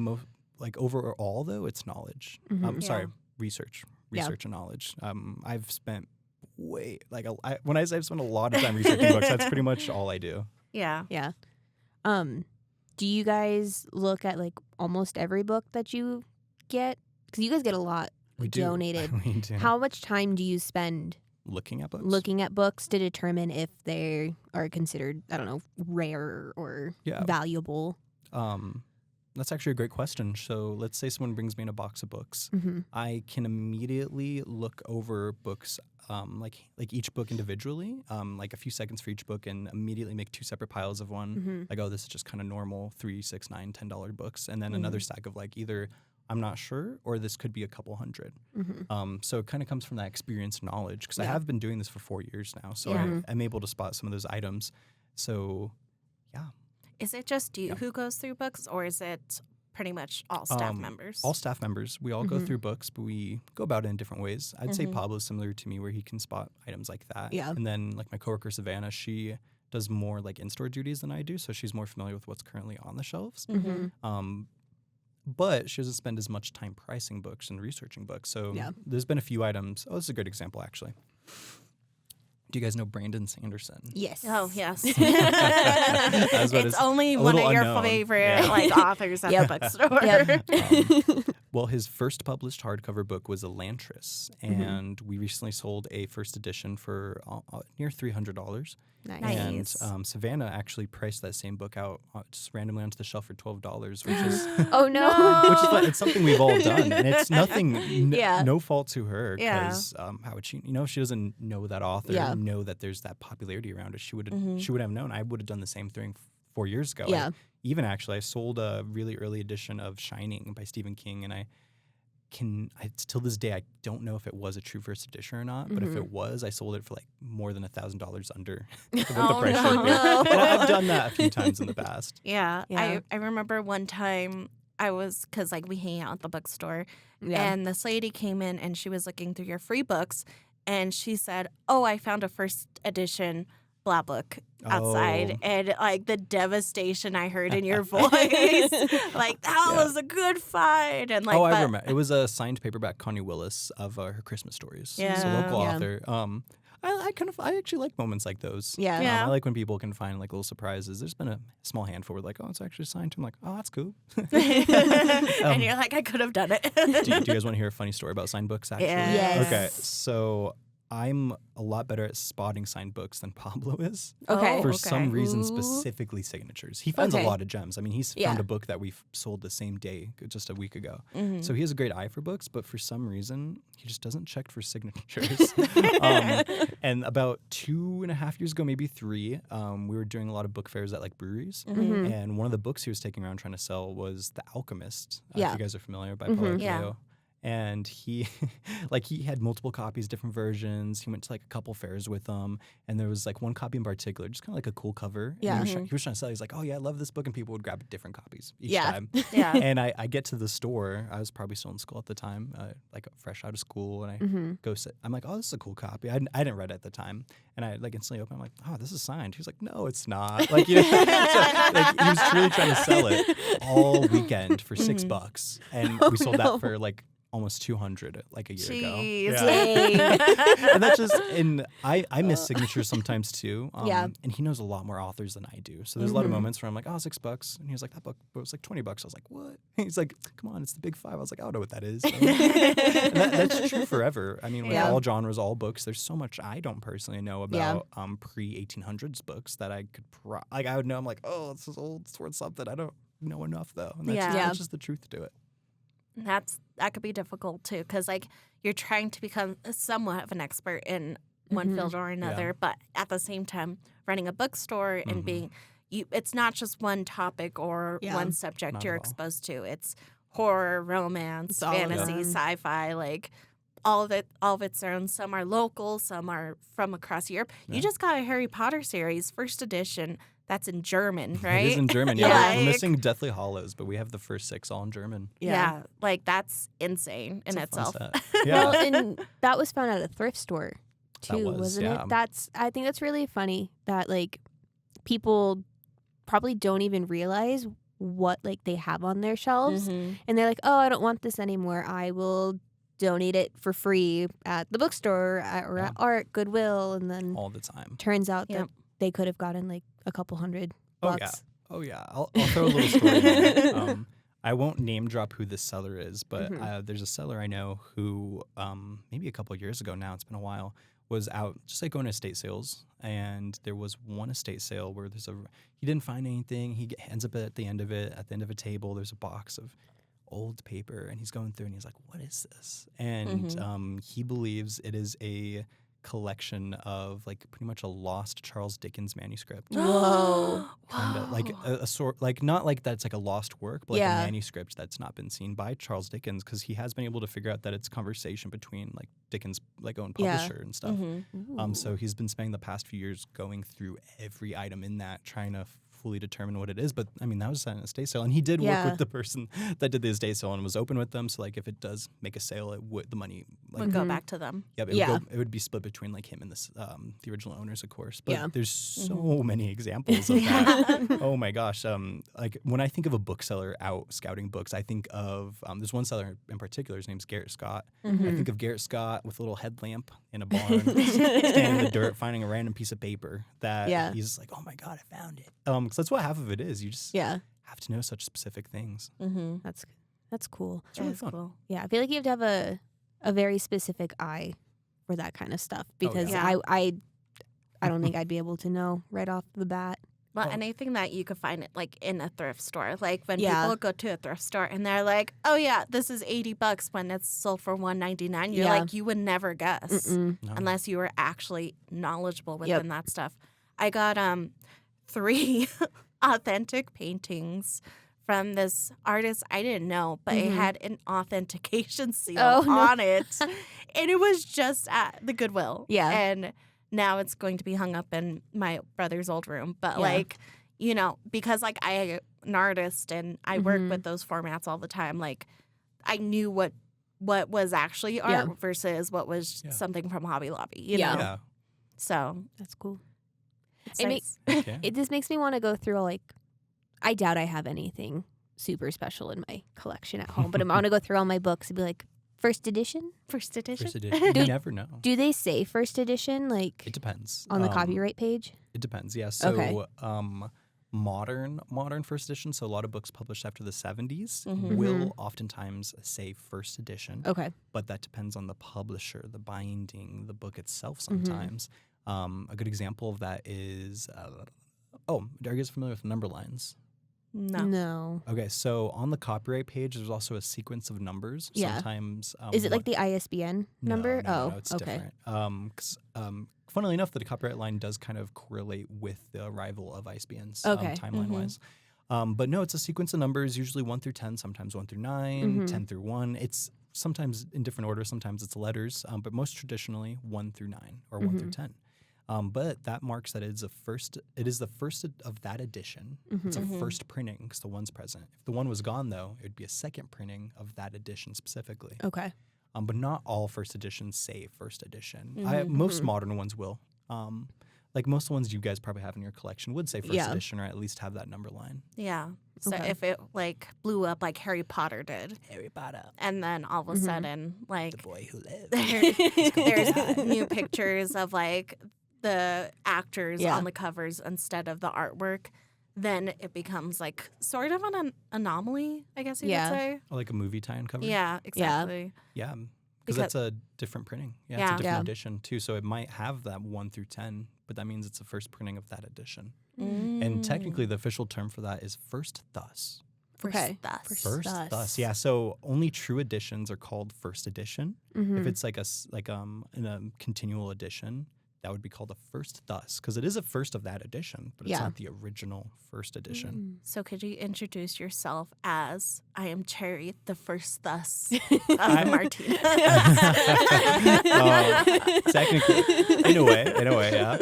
like overall though, it's knowledge. Sorry, research Yeah. and knowledge. I've spent when I say I've spent a lot of time researching books, that's pretty much all I do. Yeah. Yeah. Do you guys look at like almost every book that you get? Because you guys get a lot We do. donated. We do. How much time do you spend Looking at books? looking at books to determine if they are considered, I don't know, rare or Yeah. valuable? That's actually a great question. So let's say someone brings me in a box of books. I can immediately look over books, like each book individually, like a few seconds for each book, and immediately make 2 separate piles of one. Like, oh, this is just kind of normal $3, $6, $9, $10 books, and then another stack of like either I'm not sure or this could be a couple hundred. So it kind of comes from that experience knowledge, because I have been doing this for 4 years now, so I'm able to spot some of those items. So yeah. Is it just you who goes through books, or is it pretty much all staff members? All staff members. We all go through books, but we go about it in different ways. I'd say Pablo's similar to me, where he can spot items like that. Yeah. And then like my coworker Savannah, she does more like in-store duties than I do, so she's more familiar with what's currently on the shelves. But she doesn't spend as much time pricing books and researching books. So there's been a few items. Oh, this is a good example, actually. Do you guys know Brandon Sanderson? Yes. Oh, yes. It's only one of your favorite like authors at the bookstore. Well, his first published hardcover book was Elantris, and we recently sold a first edition for near $300. Nice. And Savannah actually priced that same book out just randomly onto the shelf for $12, which is oh no, which is fun. It's something we've all done, and it's nothing, no fault to her, because how would she? She doesn't know that author, know that there's that popularity around it. She would have known. I would have done the same thing 4 years ago. Yeah. Even actually, I sold a really early edition of Shining by Stephen King, and I till this day, I don't know if it was a true first edition or not, but if it was, I sold it for like more than $1,000 under what the price should be. And I've done that a few times in the past. Yeah. I remember one time because like we hang out at the bookstore, and this lady came in and she was looking through your free books, and she said, "Oh, I found a first edition blah book outside," and like the devastation I heard in your voice, like that was a good find. And like, I remember it was a signed paperback, Connie Willis, of her Christmas stories. It's a local author. I actually like moments like those. I like when people can find like little surprises. There's been a small handful where like, oh, it's actually signed to. I'm like, oh, that's cool. And you're like, I could have done it. do you guys want to hear a funny story about signed books? Actually, Yes. Okay, so I'm a lot better at spotting signed books than Pablo is. Okay. For some reason, specifically signatures. He finds a lot of gems. I mean, he's found a book that we sold the same day, just a week ago. So he has a great eye for books, but for some reason, he just doesn't check for signatures. And about 2.5 years ago, maybe 3, we were doing a lot of book fairs at like breweries. And one of the books he was taking around trying to sell was The Alchemist. If you guys are familiar, by Paulo Coelho. And he had multiple copies, different versions. He went to like a couple fairs with them, and there was like one copy in particular, just kind of like a cool cover. Yeah. And he was trying to sell. He's like, "Oh yeah, I love this book," and people would grab different copies each time. And I get to the store. I was probably still in school at the time, like fresh out of school, and I go sit. I'm like, "Oh, this is a cool copy." I didn't read it at the time, and I like instantly open. I'm like, "Oh, this is signed." He was like, "No, it's not." Like, so, like he was truly trying to sell it all weekend for $6, and we sold that for like almost 200 like a year ago. And that's just, and I miss signatures sometimes too. And he knows a lot more authors than I do. So there's a lot of moments where I'm like, oh, $6. And he was like, that book was like $20. I was like, what? He's like, come on, it's the big 5. I was like, I don't know what that is. And that's true forever. I mean, with all genres, all books, there's so much I don't personally know about pre-1800s books that I could, I would know. I'm like, oh, this is old, it's worth something. I don't know enough though. And that's just the truth to it. That could be difficult too, because like you're trying to become somewhat of an expert in one field or another, but at the same time running a bookstore and being it's not just one topic or one subject Not you're at all. exposed to. It's horror, romance, all of fantasy, them. sci-fi, like all of its own. Some are local, some are from across Europe. You just got a Harry Potter series, first edition. That's in German, right? It is in German, Yeah. We're missing Deathly Hallows, but we have the first 6 all in German. Yeah, like that's insane in It's a fun itself. set. Yeah. Well, and that was found at a thrift store too, wasn't yeah. it? I think that's really funny that like people probably don't even realize what like they have on their shelves, and they're like, oh, I don't want this anymore. I will donate it for free at the bookstore or at Art, Goodwill, and then All the time. turns out that they could have gotten like a couple $100. Oh yeah. I'll throw a little story in there. I won't name drop who this seller is, but there's a seller I know who maybe a couple years ago now, it's been a while, was out just like going to estate sales, and there was one estate sale where he didn't find anything. He ends up at the end of a table, there's a box of old paper, and he's going through and he's like, what is this? And he believes it is a collection of like pretty much a lost Charles Dickens manuscript. Whoa. Kind of like a sort, like not like that's like a lost work, but like a manuscript that's not been seen by Charles Dickens, because he has been able to figure out that it's conversation between like Dickens' like own publisher and stuff. So he's been spending the past few years going through every item in that, trying to fully determine what it is. But I mean, that was an estate sale, and he did work with the person that did the estate sale and was open with them. So like, if it does make a sale, the money like, would go back to them. Yep, it would be split between like him and the original owners, of course. But there's so many examples of that. Oh my gosh! Like when I think of a bookseller out scouting books, I think of there's one seller in particular. His name's Garrett Scott. I think of Garrett Scott with a little headlamp in a barn, standing in the dirt, finding a random piece of paper that he's like, oh my god, I found it. So that's what half of it is. You just have to know such specific things. That's cool. It's really fun. Cool. Yeah, I feel like you have to have a very specific eye for that kind of stuff, because I don't think I'd be able to know right off the bat. Well, anything that you could find like in a thrift store, like when people go to a thrift store and they're like, "Oh yeah, this is $80," when it's sold for $199. You're like, you would never guess unless you were actually knowledgeable within that stuff. I got 3 authentic paintings from this artist I didn't know, but it had an authentication seal on it, and it was just at the Goodwill. And now it's going to be hung up in my brother's old room. But like, you know, because like I am an artist and I work with those formats all the time, like I knew what was actually art versus what was something from Hobby Lobby, you know? Yeah. So that's cool. It This makes me want to go through I doubt I have anything super special in my collection at home, but I want to go through all my books and be like, first edition? First edition? You never know. Do they say first edition? Like, it depends. On the copyright page? It depends, yeah. So modern first edition, so a lot of books published after the 70s will oftentimes say first edition. Okay. But that depends on the publisher, the binding, the book itself sometimes. A good example of that is, are you guys familiar with number lines? No. Okay, so on the copyright page, there's also a sequence of numbers. Yeah. Sometimes. Is it like the ISBN number? No, it's different. Because funnily enough, the copyright line does kind of correlate with the arrival of ISBNs timeline-wise. But no, it's a sequence of numbers, usually 1 through 10, sometimes 1 through 9, 10 through 1. It's sometimes in different order, sometimes it's letters, but most traditionally 1 through 9 or 1 through 10. But that marks that it is the first of that edition. It's a first printing because the one's present. If the one was gone, though, it would be a second printing of that edition specifically. Okay. But not all first editions say first edition. Most modern ones will. Like most of the ones you guys probably have in your collection would say first edition, or at least have that number line. Yeah. So if it like blew up like Harry Potter did. Harry Potter. And then all of a sudden, like The Boy Who Lived. there's new pictures of like the actors on the covers instead of the artwork, then it becomes like sort of an anomaly, I guess you could say. Or like a movie tie-in cover. Yeah, exactly. Yeah, because that's a different printing. Yeah, it's a different edition too. So it might have that 1 through 10, but that means it's the first printing of that edition. And technically, the official term for that is first thus. Okay. First thus. Yeah. So only true editions are called first edition. If it's like in a continual edition, that would be called a first thus, because it is a first of that edition, but it's not the original first edition. So could you introduce yourself as, I am Cherry, the first thus of Martinez? Technically, in a way, yeah.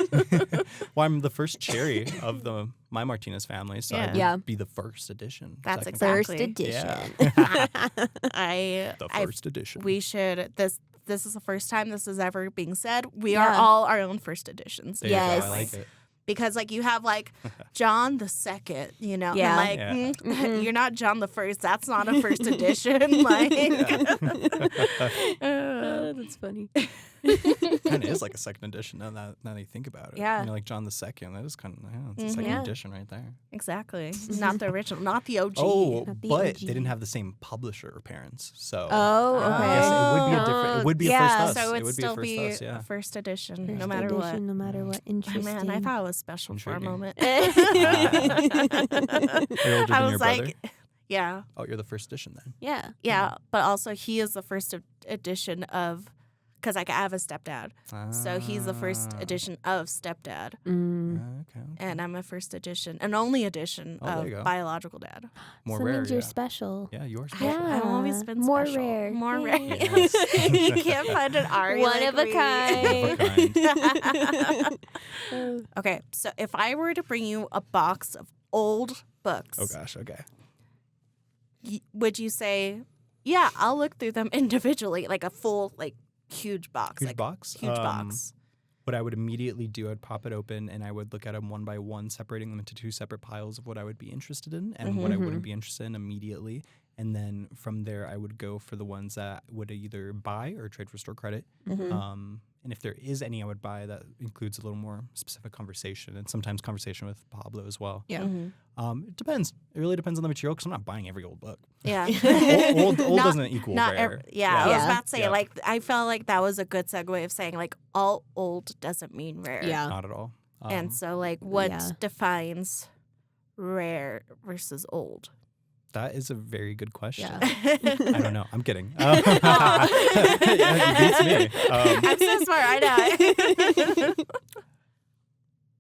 Well, I'm the first Cherry of my Martinez family, so I'd be the first edition. That's exactly. First edition. The first edition. We should, this is the first time this is ever being said. We are all our own first editions. There you go. I like it. Because like you have like John the Second, you know, and like you're not John the First. That's not a first edition. Like, That's funny. Kind of is like a second edition now that you think about it. Yeah. You know, like John the Second. That is kind of it's a second Yeah. edition right there. Exactly. Not the original, not the OG. Oh, Not the but OG. they didn't have the same publisher or parents. So Oh, okay. yes, it would be a different. It would be a yeah, first us. so it it'd would still be a first us. Yeah. a first edition, First no matter what. edition, no matter what. Interesting. Man, I thought it was special for a Intriguing. moment. Are you older than I your was brother? like, yeah, Oh, you're the first edition then. yeah, but also he is the first edition of, because I have a stepdad, so he's the first edition of stepdad, Okay. and I'm a first edition, an only edition Oh, there of you go. biological dad. More so rare. means you're Yeah. special. Yeah, you're I- special. I've always been More special. rare. More Yay. rare. Yes. You can't find an Ari One like of a me. kind. kind. Okay, so if I were to bring you a box of old books, Oh gosh. Okay. would you say, yeah, I'll look through them individually, like a full, like, huge box? Huge like, box. Huge box. What I would immediately do, I'd pop it open and I would look at them one by one, separating them into two separate piles of what I would be interested in and what I wouldn't be interested in immediately. And then from there, I would go for the ones that I would either buy or trade for store credit. And if there is any I would buy, that includes a little more specific conversation and sometimes conversation with Pablo as well. Yeah. It depends. It really depends on the material because I'm not buying every old book. Yeah. Old Not- doesn't equal Not rare. I was Yeah. about to say, Yeah. like, I felt like that was a good segue of saying, like, all old doesn't mean rare. Yeah. Not at all. And so, like, what Yeah. defines rare versus old? That is a very good question. Yeah. I don't know. I'm kidding. It beats me. I'm so smart. I know.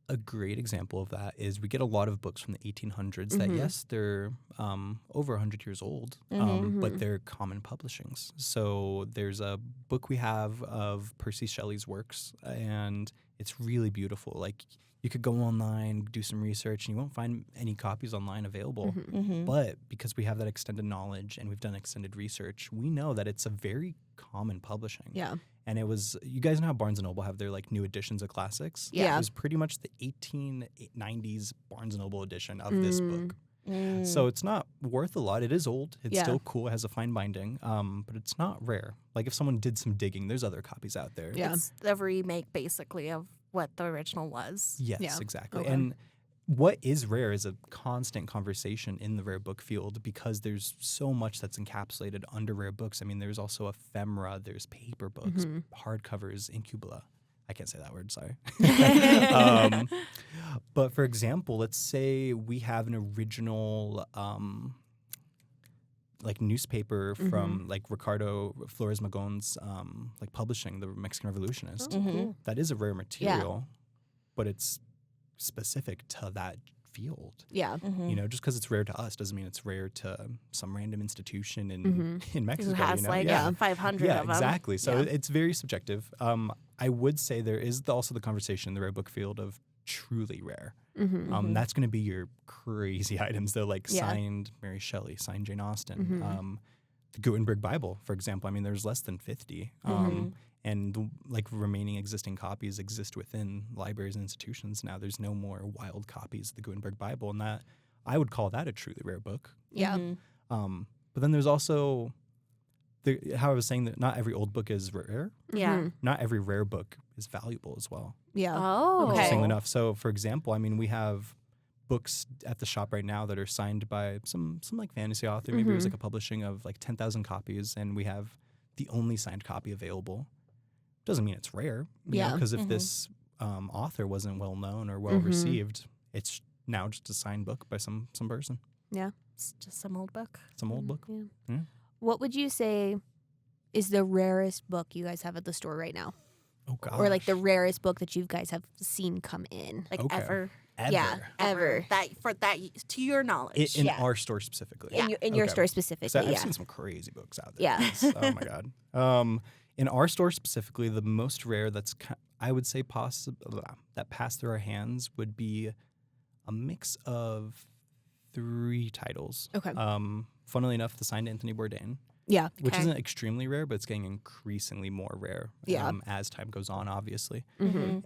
A great example of that is we get a lot of books from the 1800s that, yes, they're over 100 years old, but they're common publishings. So there's a book we have of Percy Shelley's works, and it's really beautiful. Like, you could go online, do some research, and you won't find any copies online available. But because we have that extended knowledge and we've done extended research, we know that it's a very common publishing. Yeah. And it was, you guys know how Barnes & Noble have their like new editions of classics? Yeah. It was pretty much the 1890s Barnes & Noble edition of this book. So it's not worth a lot. It is old. It's Yeah. still cool. It has a fine binding, but it's not rare. Like if someone did some digging, there's other copies out there. Yeah. It's the remake, basically, of what the original was. Yes, Yeah. exactly. Okay. And what is rare is a constant conversation in the rare book field because there's so much that's encapsulated under rare books. I mean, there's also ephemera, there's paper books, hardcovers, incubula. I can't say that word, sorry. But for example, let's say we have an original like newspaper from like Ricardo Flores Magon's like publishing, the Mexican Revolutionist. That is a rare material, but it's specific to that field. Yeah. You know, just because it's rare to us doesn't mean it's rare to some random institution in Mexico. Who has you know? like yeah. 500 Yeah, of them. exactly. So Yeah. it's very subjective. I would say there is also the conversation in the rare book field of truly rare. That's going to be your crazy items, though, like Yeah. signed Mary Shelley, signed Jane Austen, the Gutenberg Bible, for example. I mean, there's less than 50. And the, like remaining existing copies exist within libraries and institutions now. There's no more wild copies of the Gutenberg Bible, and that I would call that a truly rare book. Yeah. But then there's also how I was saying that not every old book is rare. Yeah. Not every rare book is valuable as well. Yeah. Oh. Okay. Interestingly enough. So, for example, I mean, we have books at the shop right now that are signed by some like fantasy author. Maybe it was like a publishing of like 10,000 copies, and we have the only signed copy available. Doesn't mean it's rare, Yeah. because if this author wasn't well known or well received, it's now just a signed book by some person. It's just some old book. Some old book. Yeah. Yeah. What would you say is the rarest book you guys have at the store right now? Oh gosh. Or like the rarest book that you guys have seen come in? Like Okay. ever. Yeah. Ever. That to your knowledge. In Yeah. our store specifically. In your Okay. store 'Cause specifically, I've yeah. seen some crazy books out there. Yeah. Yes. Oh my god. In our store specifically, the most rare I would say that passed through our hands would be a mix of 3 titles. Okay. Funnily enough, the signed Anthony Bourdain, Yeah. which Okay. isn't extremely rare, but it's getting increasingly more rare Yeah. as time goes on, obviously. Mm-hmm.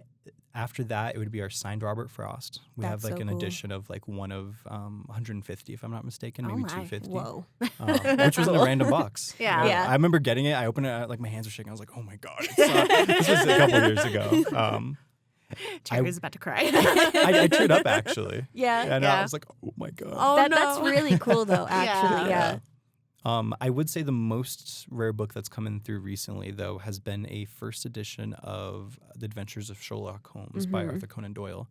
After that, it would be our signed Robert Frost. We have That's like so an cool. edition of like one of 150, if I'm not mistaken, Oh maybe my. 250. Whoa. Which was in a random box. Yeah. Yeah. I remember getting it. I opened it. Like my hands were shaking. I was like, "Oh my god!" This was a couple years ago. Cherry's about to cry. I teared up actually. Yeah. And Yeah. I was like, "Oh my god!" Oh, That's really cool, though, actually. Yeah. I would say the most rare book that's come in through recently, though, has been a first edition of The Adventures of Sherlock Holmes by Arthur Conan Doyle,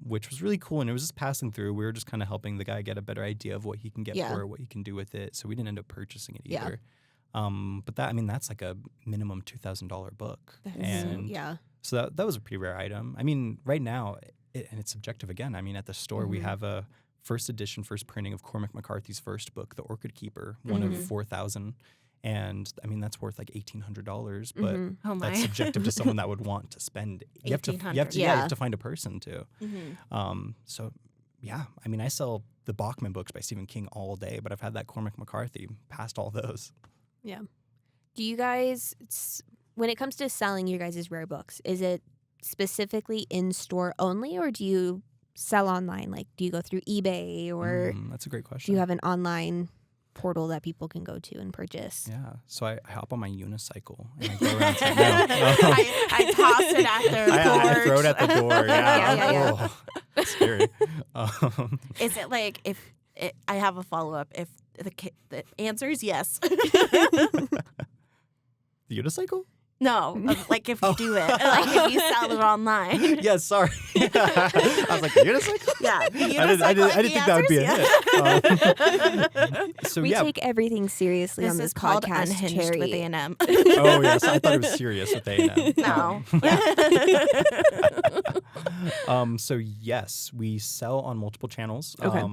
which was really cool. And it was just passing through. We were just kind of helping the guy get a better idea of what he can get for it, what he can do with it. So we didn't end up purchasing it either. But that's like a minimum $2,000 book. So that was a pretty rare item. I mean, right now, and it's subjective again. I mean, at the store, we have a first edition, first printing of Cormac McCarthy's first book, The Orchid Keeper, one of 4,000. And I mean, that's worth like $1,800, but Oh my. that's subjective to someone that would want to spend. You have to find a person too. So yeah, I mean, I sell the Bachman books by Stephen King all day, but I've had that Cormac McCarthy past all those. Yeah. Do you guys, when it comes to selling your guys' rare books, is it specifically in store only, or do you sell online? Like, do you go through eBay, or that's a great question. do you have an online portal that people can go to and purchase? Yeah. So I hop on my unicycle and I go around. I toss it at their porch. I throw it at the door. Yeah. Yeah. Oh, scary. Is it like I have a follow-up. If the answer is yes. The unicycle? No, like if you do it, like if you sell it online. Yeah, sorry. I was like, the unicycle? Yeah, the unicycle. I didn't think that would be a hit. So We take everything seriously on This this is called podcast, Unhinged Cherry. with A&M. Oh, yes. I thought it was serious with A&M. No. So yes, we sell on multiple channels. Okay.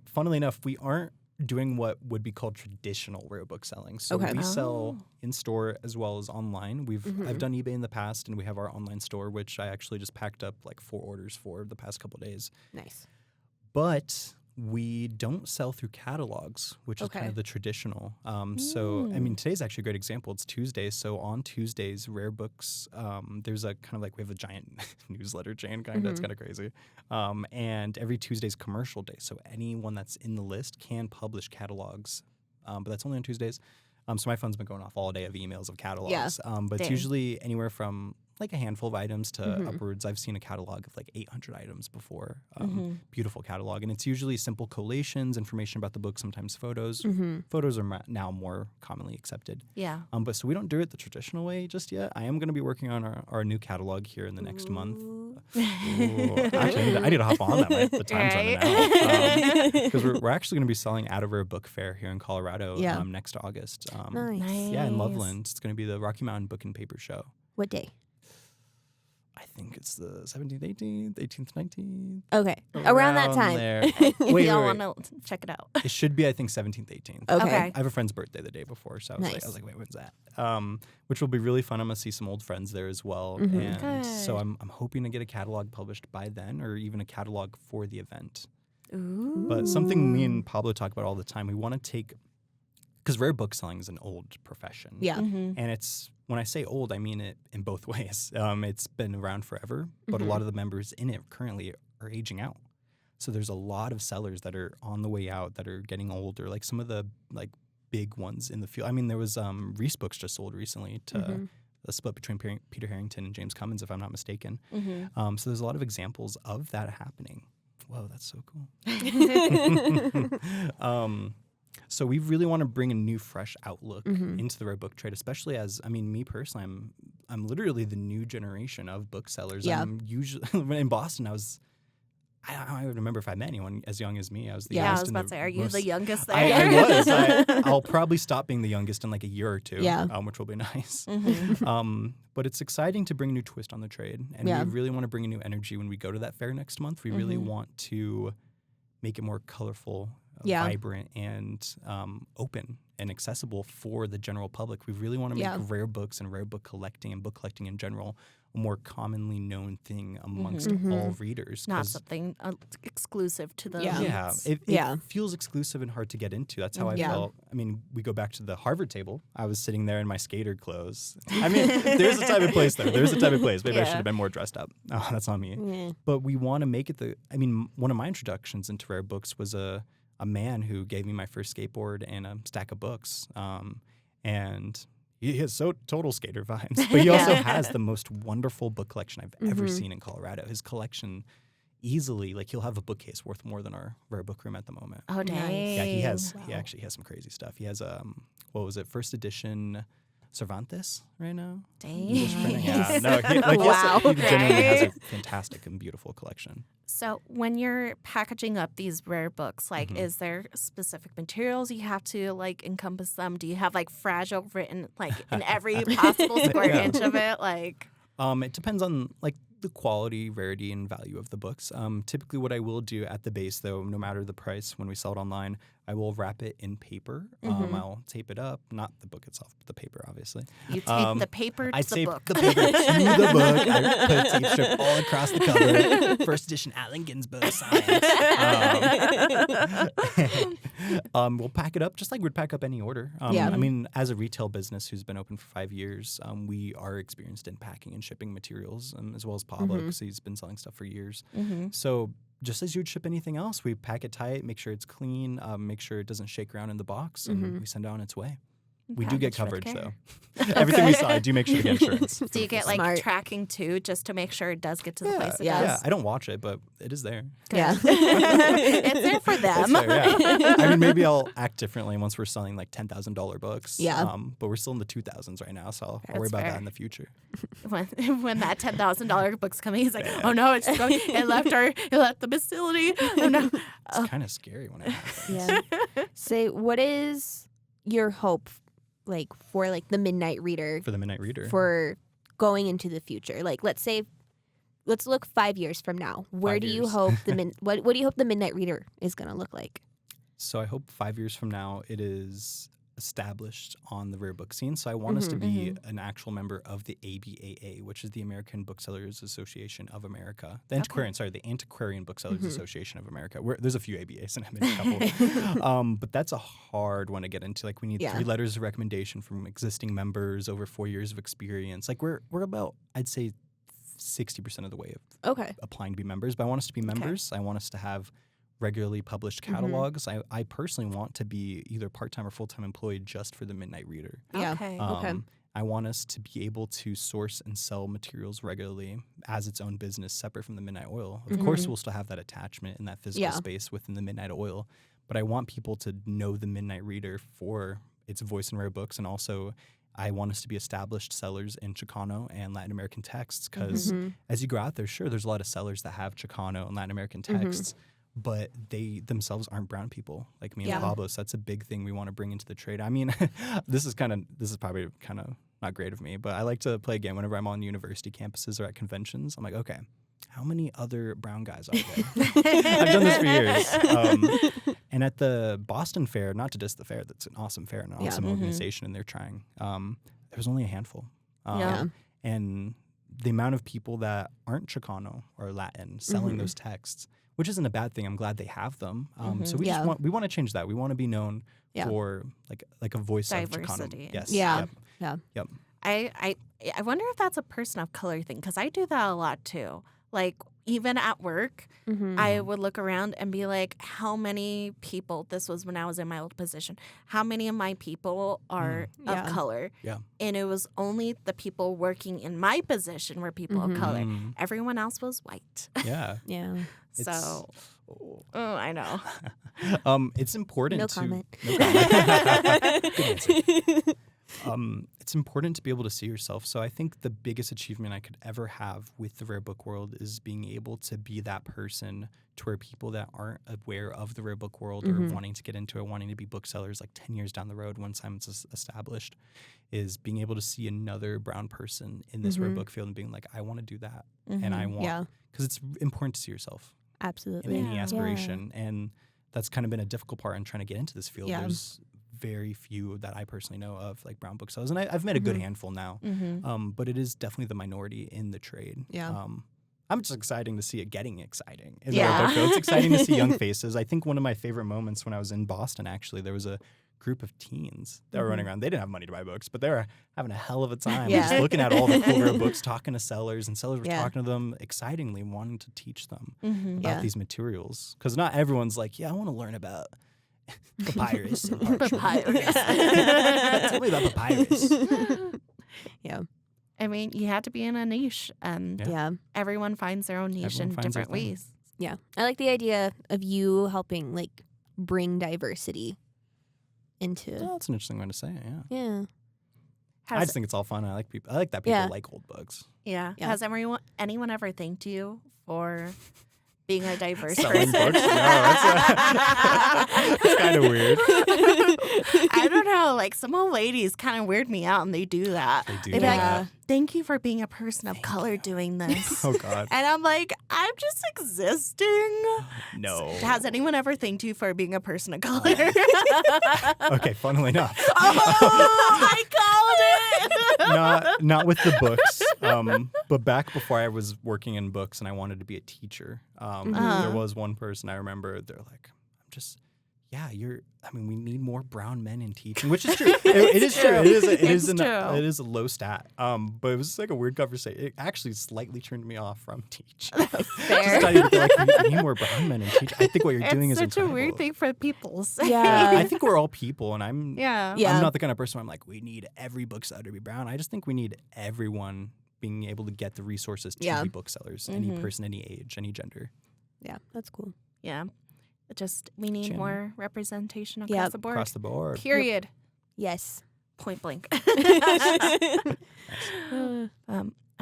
Funnily enough, we aren't doing what would be called traditional rare book selling. So we sell in store as well as online. I've done eBay in the past, and we have our online store, which I actually just packed up like 4 orders for the past couple of days. Nice. But we don't sell through catalogs, which is kind of the traditional. So, I mean, today's actually a great example. It's Tuesday. So on Tuesdays, Rare Books, there's a kind of like, we have a giant newsletter chain kind of, that's kind of crazy. And every Tuesday's commercial day. So anyone that's in the list can publish catalogs, but that's only on Tuesdays. So my phone's been going off all day of emails of catalogs. But it's usually anywhere from like a handful of items to upwards. I've seen a catalog of like 800 items before. Beautiful catalog. And it's usually simple collations, information about the book, sometimes photos. Photos are now more commonly accepted. Yeah. But so we don't do it the traditional way just yet. I am going to be working on our new catalog here in the next month. Actually, I need to hop on that. The time's running out. Because we're actually going to be selling at a Rare Book Fair here in Colorado next August. Nice. Yeah, in Loveland. It's going to be the Rocky Mountain Book and Paper Show. What day? I think it's the 17th, 18th, 19th. Okay. Around that time. There. If wait. y'all want to check it out. It should be, I think, 17th, 18th. Okay. I have a friend's birthday the day before, so I was like, wait, when's that? Which will be really fun. I'm going to see some old friends there as well. And so I'm hoping to get a catalog published by then, or even a catalog for the event. Ooh. But something me and Pablo talk about all the time, we want to take, because rare book selling is an old profession. Yeah. And it's, when I say old, I mean it in both ways. It's been around forever, but a lot of the members in it currently are aging out. So there's a lot of sellers that are on the way out that are getting older. Like some of the like big ones in the field. I mean, there was Reese Books just sold recently to a split between Peter Harrington and James Cummins, if I'm not mistaken. So there's a lot of examples of that happening. Whoa, that's so cool. So we really want to bring a new, fresh outlook into the rare book trade, especially as, I mean, me personally, I'm literally the new generation of booksellers. Yeah. I'm usually in Boston. I don't even remember if I met anyone as young as me. I was the I youngest. was about to say, are you the youngest there? I was. I'll probably stop being the youngest in like a year or two, which will be nice. But it's exciting to bring a new twist on the trade. And we really want to bring a new energy when we go to that fair next month. We really want to make it more colorful, vibrant, and open. and accessible for the general public. We really want to make rare books and rare book collecting and book collecting in general a more commonly known thing amongst all readers. Not something exclusive to the elites. It feels exclusive and hard to get into. That's how I felt. I mean, we go back to the Harvard table. I was sitting there in my skater clothes. I mean, there's a time and place though. There's a time and place. Maybe I should have been more dressed up. Oh, that's on me. Yeah. But we want to make it one of my introductions into rare books was a man who gave me my first skateboard and a stack of books. And he has total skater vibes, but he also has the most wonderful book collection I've ever seen in Colorado. His collection easily, he'll have a bookcase worth more than our rare book room at the moment. Oh, dang. Yeah, he actually has some crazy stuff. He has, first edition Cervantes right now? Dang. Yeah, no, he genuinely has a fantastic and beautiful collection. So when you're packaging up these rare books, is there specific materials you have to encompass them? Do you have fragile written in every possible square inch of it? It depends on the quality, rarity, and value of the books. Typically what I will do at the base, though, no matter the price, when we sell it online, I will wrap it in paper. I'll tape it up, not the book itself, but the paper, obviously. You tape the paper to the book. I tape the paper to the book. I put a tape strip all across the cover. First edition Allen Ginsberg science. We'll pack it up just like we'd pack up any order. I mean, as a retail business who's been open for 5 years, we are experienced in packing and shipping materials, as well as Pablo, because he's been selling stuff for years. So just as you would ship anything else, we pack it tight, make sure it's clean, make sure it doesn't shake around in the box, and we send it on its way. We do get coverage, though. Everything we saw, I do make sure to get insurance. Do you get tracking too, just to make sure it does get to the place it does? Yeah, I don't watch it, but it is there. Yeah. It's there for them. It's there, yeah. I mean, maybe I'll act differently once we're selling $10,000 books. Yeah. But we're still in the 2000s right now, so I'll worry about that in the future. When that $10,000 book's coming, he's like, oh no, it's going. It left the facility. Oh no. It's kind of scary when it happens. Yeah. Say, what is your hope for the midnight reader? For the midnight reader. For going into the future. Let's look 5 years from now. Where do you hope what do you hope the midnight reader is going to look like? So I hope 5 years from now it is established on the rare book scene. So I want us to be an actual member of the ABAA, which is the American Booksellers Association of America. The Antiquarian Booksellers Association of America. There's a few ABAs and I've been a couple. But that's a hard one to get into. We need 3 letters of recommendation from existing members, over 4 years of experience. We're about, I'd say, 60% of the way of applying to be members. But I want us to be members. I want us to have regularly published catalogs. I personally want to be either part-time or full-time employed just for the Midnight Reader. Yeah. Okay. I want us to be able to source and sell materials regularly as its own business, separate from the Midnight Oil. Of course, we'll still have that attachment in that physical space within the Midnight Oil, but I want people to know the Midnight Reader for its voice in rare books, and also I want us to be established sellers in Chicano and Latin American texts, because as you go out there, sure, there's a lot of sellers that have Chicano and Latin American texts, but they themselves aren't brown people like me and Pablo. So that's a big thing we want to bring into the trade. I mean, this is probably kind of not great of me, but I like to play a game whenever I'm on university campuses or at conventions. I'm like, okay, how many other brown guys are there? I've done this for years. And at the Boston Fair, not to diss the fair, that's an awesome fair and an awesome organization, and they're trying. There was only a handful. And the amount of people that aren't Chicano or Latin selling those texts, which isn't a bad thing. I'm glad they have them. So we want to change that. We want to be known for like a voice diversity. Of Chicano. Yes. Yeah. Yep. I wonder if that's a person of color thing, because I do that a lot too. Even at work, I would look around and be like, how many people, this was when I was in my old position, how many of my people are of color? Yeah. And it was only the people working in my position were people of color. Everyone else was white. Yeah. Yeah. So, I know. It's important No comment. Good answer. It's important to be able to see yourself. So I think the biggest achievement I could ever have with the rare book world is being able to be that person to where people that aren't aware of the rare book world or wanting to get into it, wanting to be booksellers 10 years down the road once I'm established, is being able to see another brown person in this rare book field and being like, I want to do that. And I want, because it's important to see yourself. Absolutely. In any aspiration. And that's kind of been a difficult part in trying to get into this field. There's very few that I personally know of, like brown booksellers, and I've met a good handful now. But it is definitely the minority in the trade. Yeah. I'm just excited to see it getting exciting. In Yeah. our book, though. It's exciting to see young faces. I think one of my favorite moments when I was in Boston, actually, there was a group of teens that were running around. They didn't have money to buy books, but they were having a hell of a time just looking at all the cool books, talking to sellers, and sellers were talking to them excitingly, wanting to teach them about these materials. Because not everyone's like, I want to learn about papyrus and parchment. Tell me about papyrus. Yeah. I mean, you had to be in a niche, and everyone finds their own niche in different ways. Yeah. I like the idea of you helping, like, bring diversity into. Well, that's an interesting way to say it, Yeah. I just think it's all fun. I like that people like old books. Yeah. Has anyone ever thanked you for being a diverse Selling person? books? No, that's kind of weird. I don't know. Like, some old ladies kind of weird me out, and they do that. They do They'd be that. like, thank you for being a person of color doing this. Oh, God. And I'm like, I'm just existing. No. Has anyone ever thanked you for being a person of color? Okay, funnily enough. I called it. Not with the books, but back before I was working in books and I wanted to be a teacher, there was one person I remember. They're like, we need more brown men in teaching, which is true. It is true. It is a low stat. But it was like a weird conversation. It actually slightly turned me off from teaching. Fair. We need more brown men in teaching. I think what you're doing is such incredible. a weird thing for people to say. Yeah. I think we're all people, and I'm Yeah. I'm not the kind of person where I'm like, we need every bookseller to be brown. I just think we need everyone being able to get the resources to be booksellers, any person, any age, any gender. Yeah, that's cool. Yeah. We need more representation Yep. across the board. Across the board. Period. Yes. Point blank.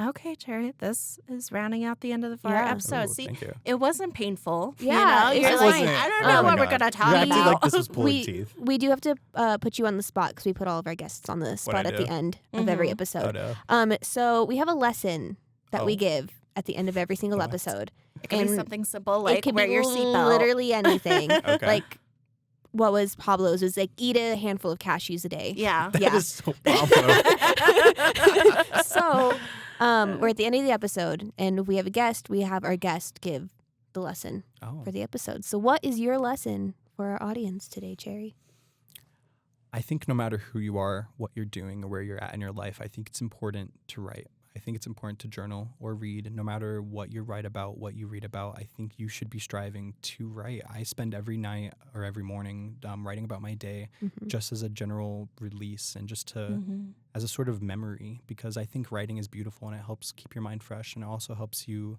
Okay, Cherry, this is rounding out the end of our episode. Ooh, See, thank you. it wasn't painful. Yeah, You're it like, wasn't. I don't Oh know my what we're God. going to talk You acted about. like this was pulling teeth. We do have to put you on the spot because we put all of our guests on the spot I at do? the end of every episode. Oh, no. So we have a lesson that we Oh. give at the end of every single What? episode. It could be And something simple it like could wear be your seatbelt. literally anything. Okay. Like what was Pablo's? It was like eat a handful of cashews a day. Yeah. That Yeah. is so Pablo. So we're at the end of the episode, and if we have a guest, we have our guest give the lesson for the episode. So what is your lesson for our audience today, Cherry? I think no matter who you are, what you're doing, or where you're at in your life, I think it's important to write. I think it's important to journal or read. No matter what you write about, what you read about, I think you should be striving to write. I spend every night or every morning writing about my day just as a general release and just to as a sort of memory, because I think writing is beautiful and it helps keep your mind fresh, and it also helps you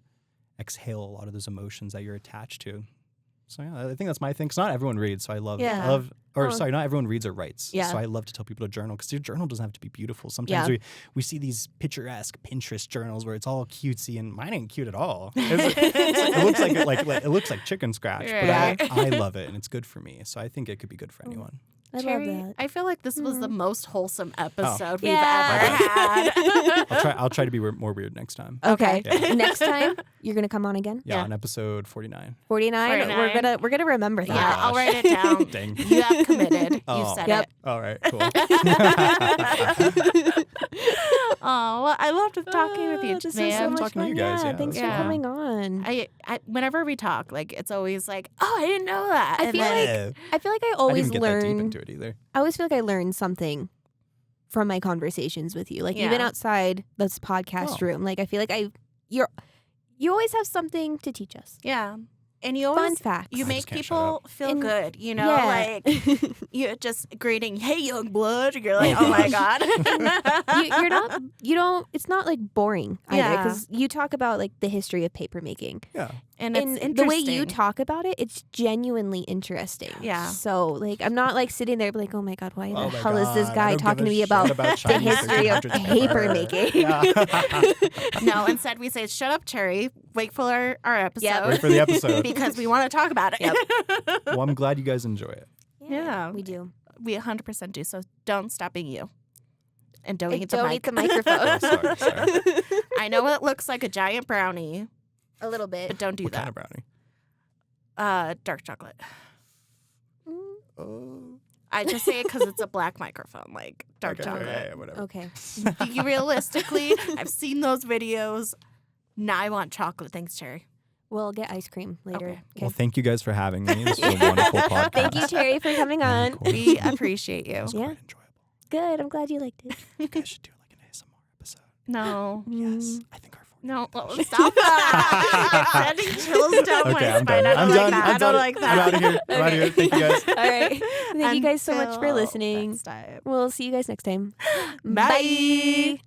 exhale a lot of those emotions that you're attached to. So yeah, I think that's my thing. Because not everyone reads, so not everyone reads or writes. Yeah. So I love to tell people to journal, because your journal doesn't have to be beautiful. Sometimes we see these picturesque Pinterest journals where it's all cutesy, and mine ain't cute at all. It looks like chicken scratch, Right. but I love it, and it's good for me. So I think it could be good for anyone. I Cherry, love that. I feel like this was the most wholesome episode we've Yeah. ever had. I'll try to be more weird next time. Okay. Yeah. Next time you're gonna come on again. Yeah, on episode 49. 49. 49. We're gonna remember that. Yeah, I'll write it down. Dang. You have committed. You Oh. said Yep. it. All right, cool. Oh, well, I loved talking with you, This was man. so much Talking to fun. you guys, yeah, Thanks this for was fun. coming on. I whenever we talk, like it's always like, oh, I didn't know that. I And feel then- like I feel like I I always didn't get that deep learn. into it either. I always feel like I learn something from my conversations with you. Like even Yeah. outside this podcast Oh. room. Like I feel like you always have something to teach us. yeah. And you Fun always facts. you I make just can't shut people feel And- good, you know, Yeah. like you're just greeting, hey, young blood. You're like, oh my God. you don't. It's not like boring either Yeah. because you talk about like the history of paper making. Yeah. And it's And interesting. the way you talk about it, it's genuinely interesting. Yeah. So like I'm not like sitting there like, oh my God, why the Oh my hell is this God, I guy don't talking to give a me shit about about the Chinese history of 1300s paper making? Yeah. No, instead we say, shut up, Cherry. Wait for our episode. Yep. Wait for the episode. Because we want to talk about it. Yep. Well, I'm glad you guys enjoy it. Yeah. we do. We 100% do. So don't stop being you. And don't eat the Don't mic. eat the microphone. Oh, sorry. I know it looks like a giant brownie, A little bit. but don't do What that. kind of brownie? Dark chocolate. Oh. I just say it because it's a black microphone, like dark chocolate. Yeah, whatever. Okay. Realistically, I've seen those videos. Now I want chocolate. Thanks, Cherry. We'll get ice cream later. Okay. Well, thank you guys for having me. This was a wonderful podcast. Thank you, Cherry, for coming on. Cool. We appreciate you. It was Yeah. quite enjoyable. Good. I'm glad you liked it. You guys should do like an ASMR episode. No. Yes, I think our No, stop that. It's sending chills down my I'm spine. done. I I'm don't done. like that. I'm I done. don't like that. I'm out of here. I'm out of here. Thank you guys. All right. Thank you guys so much for Until listening. next time. We'll see you guys next time. Bye.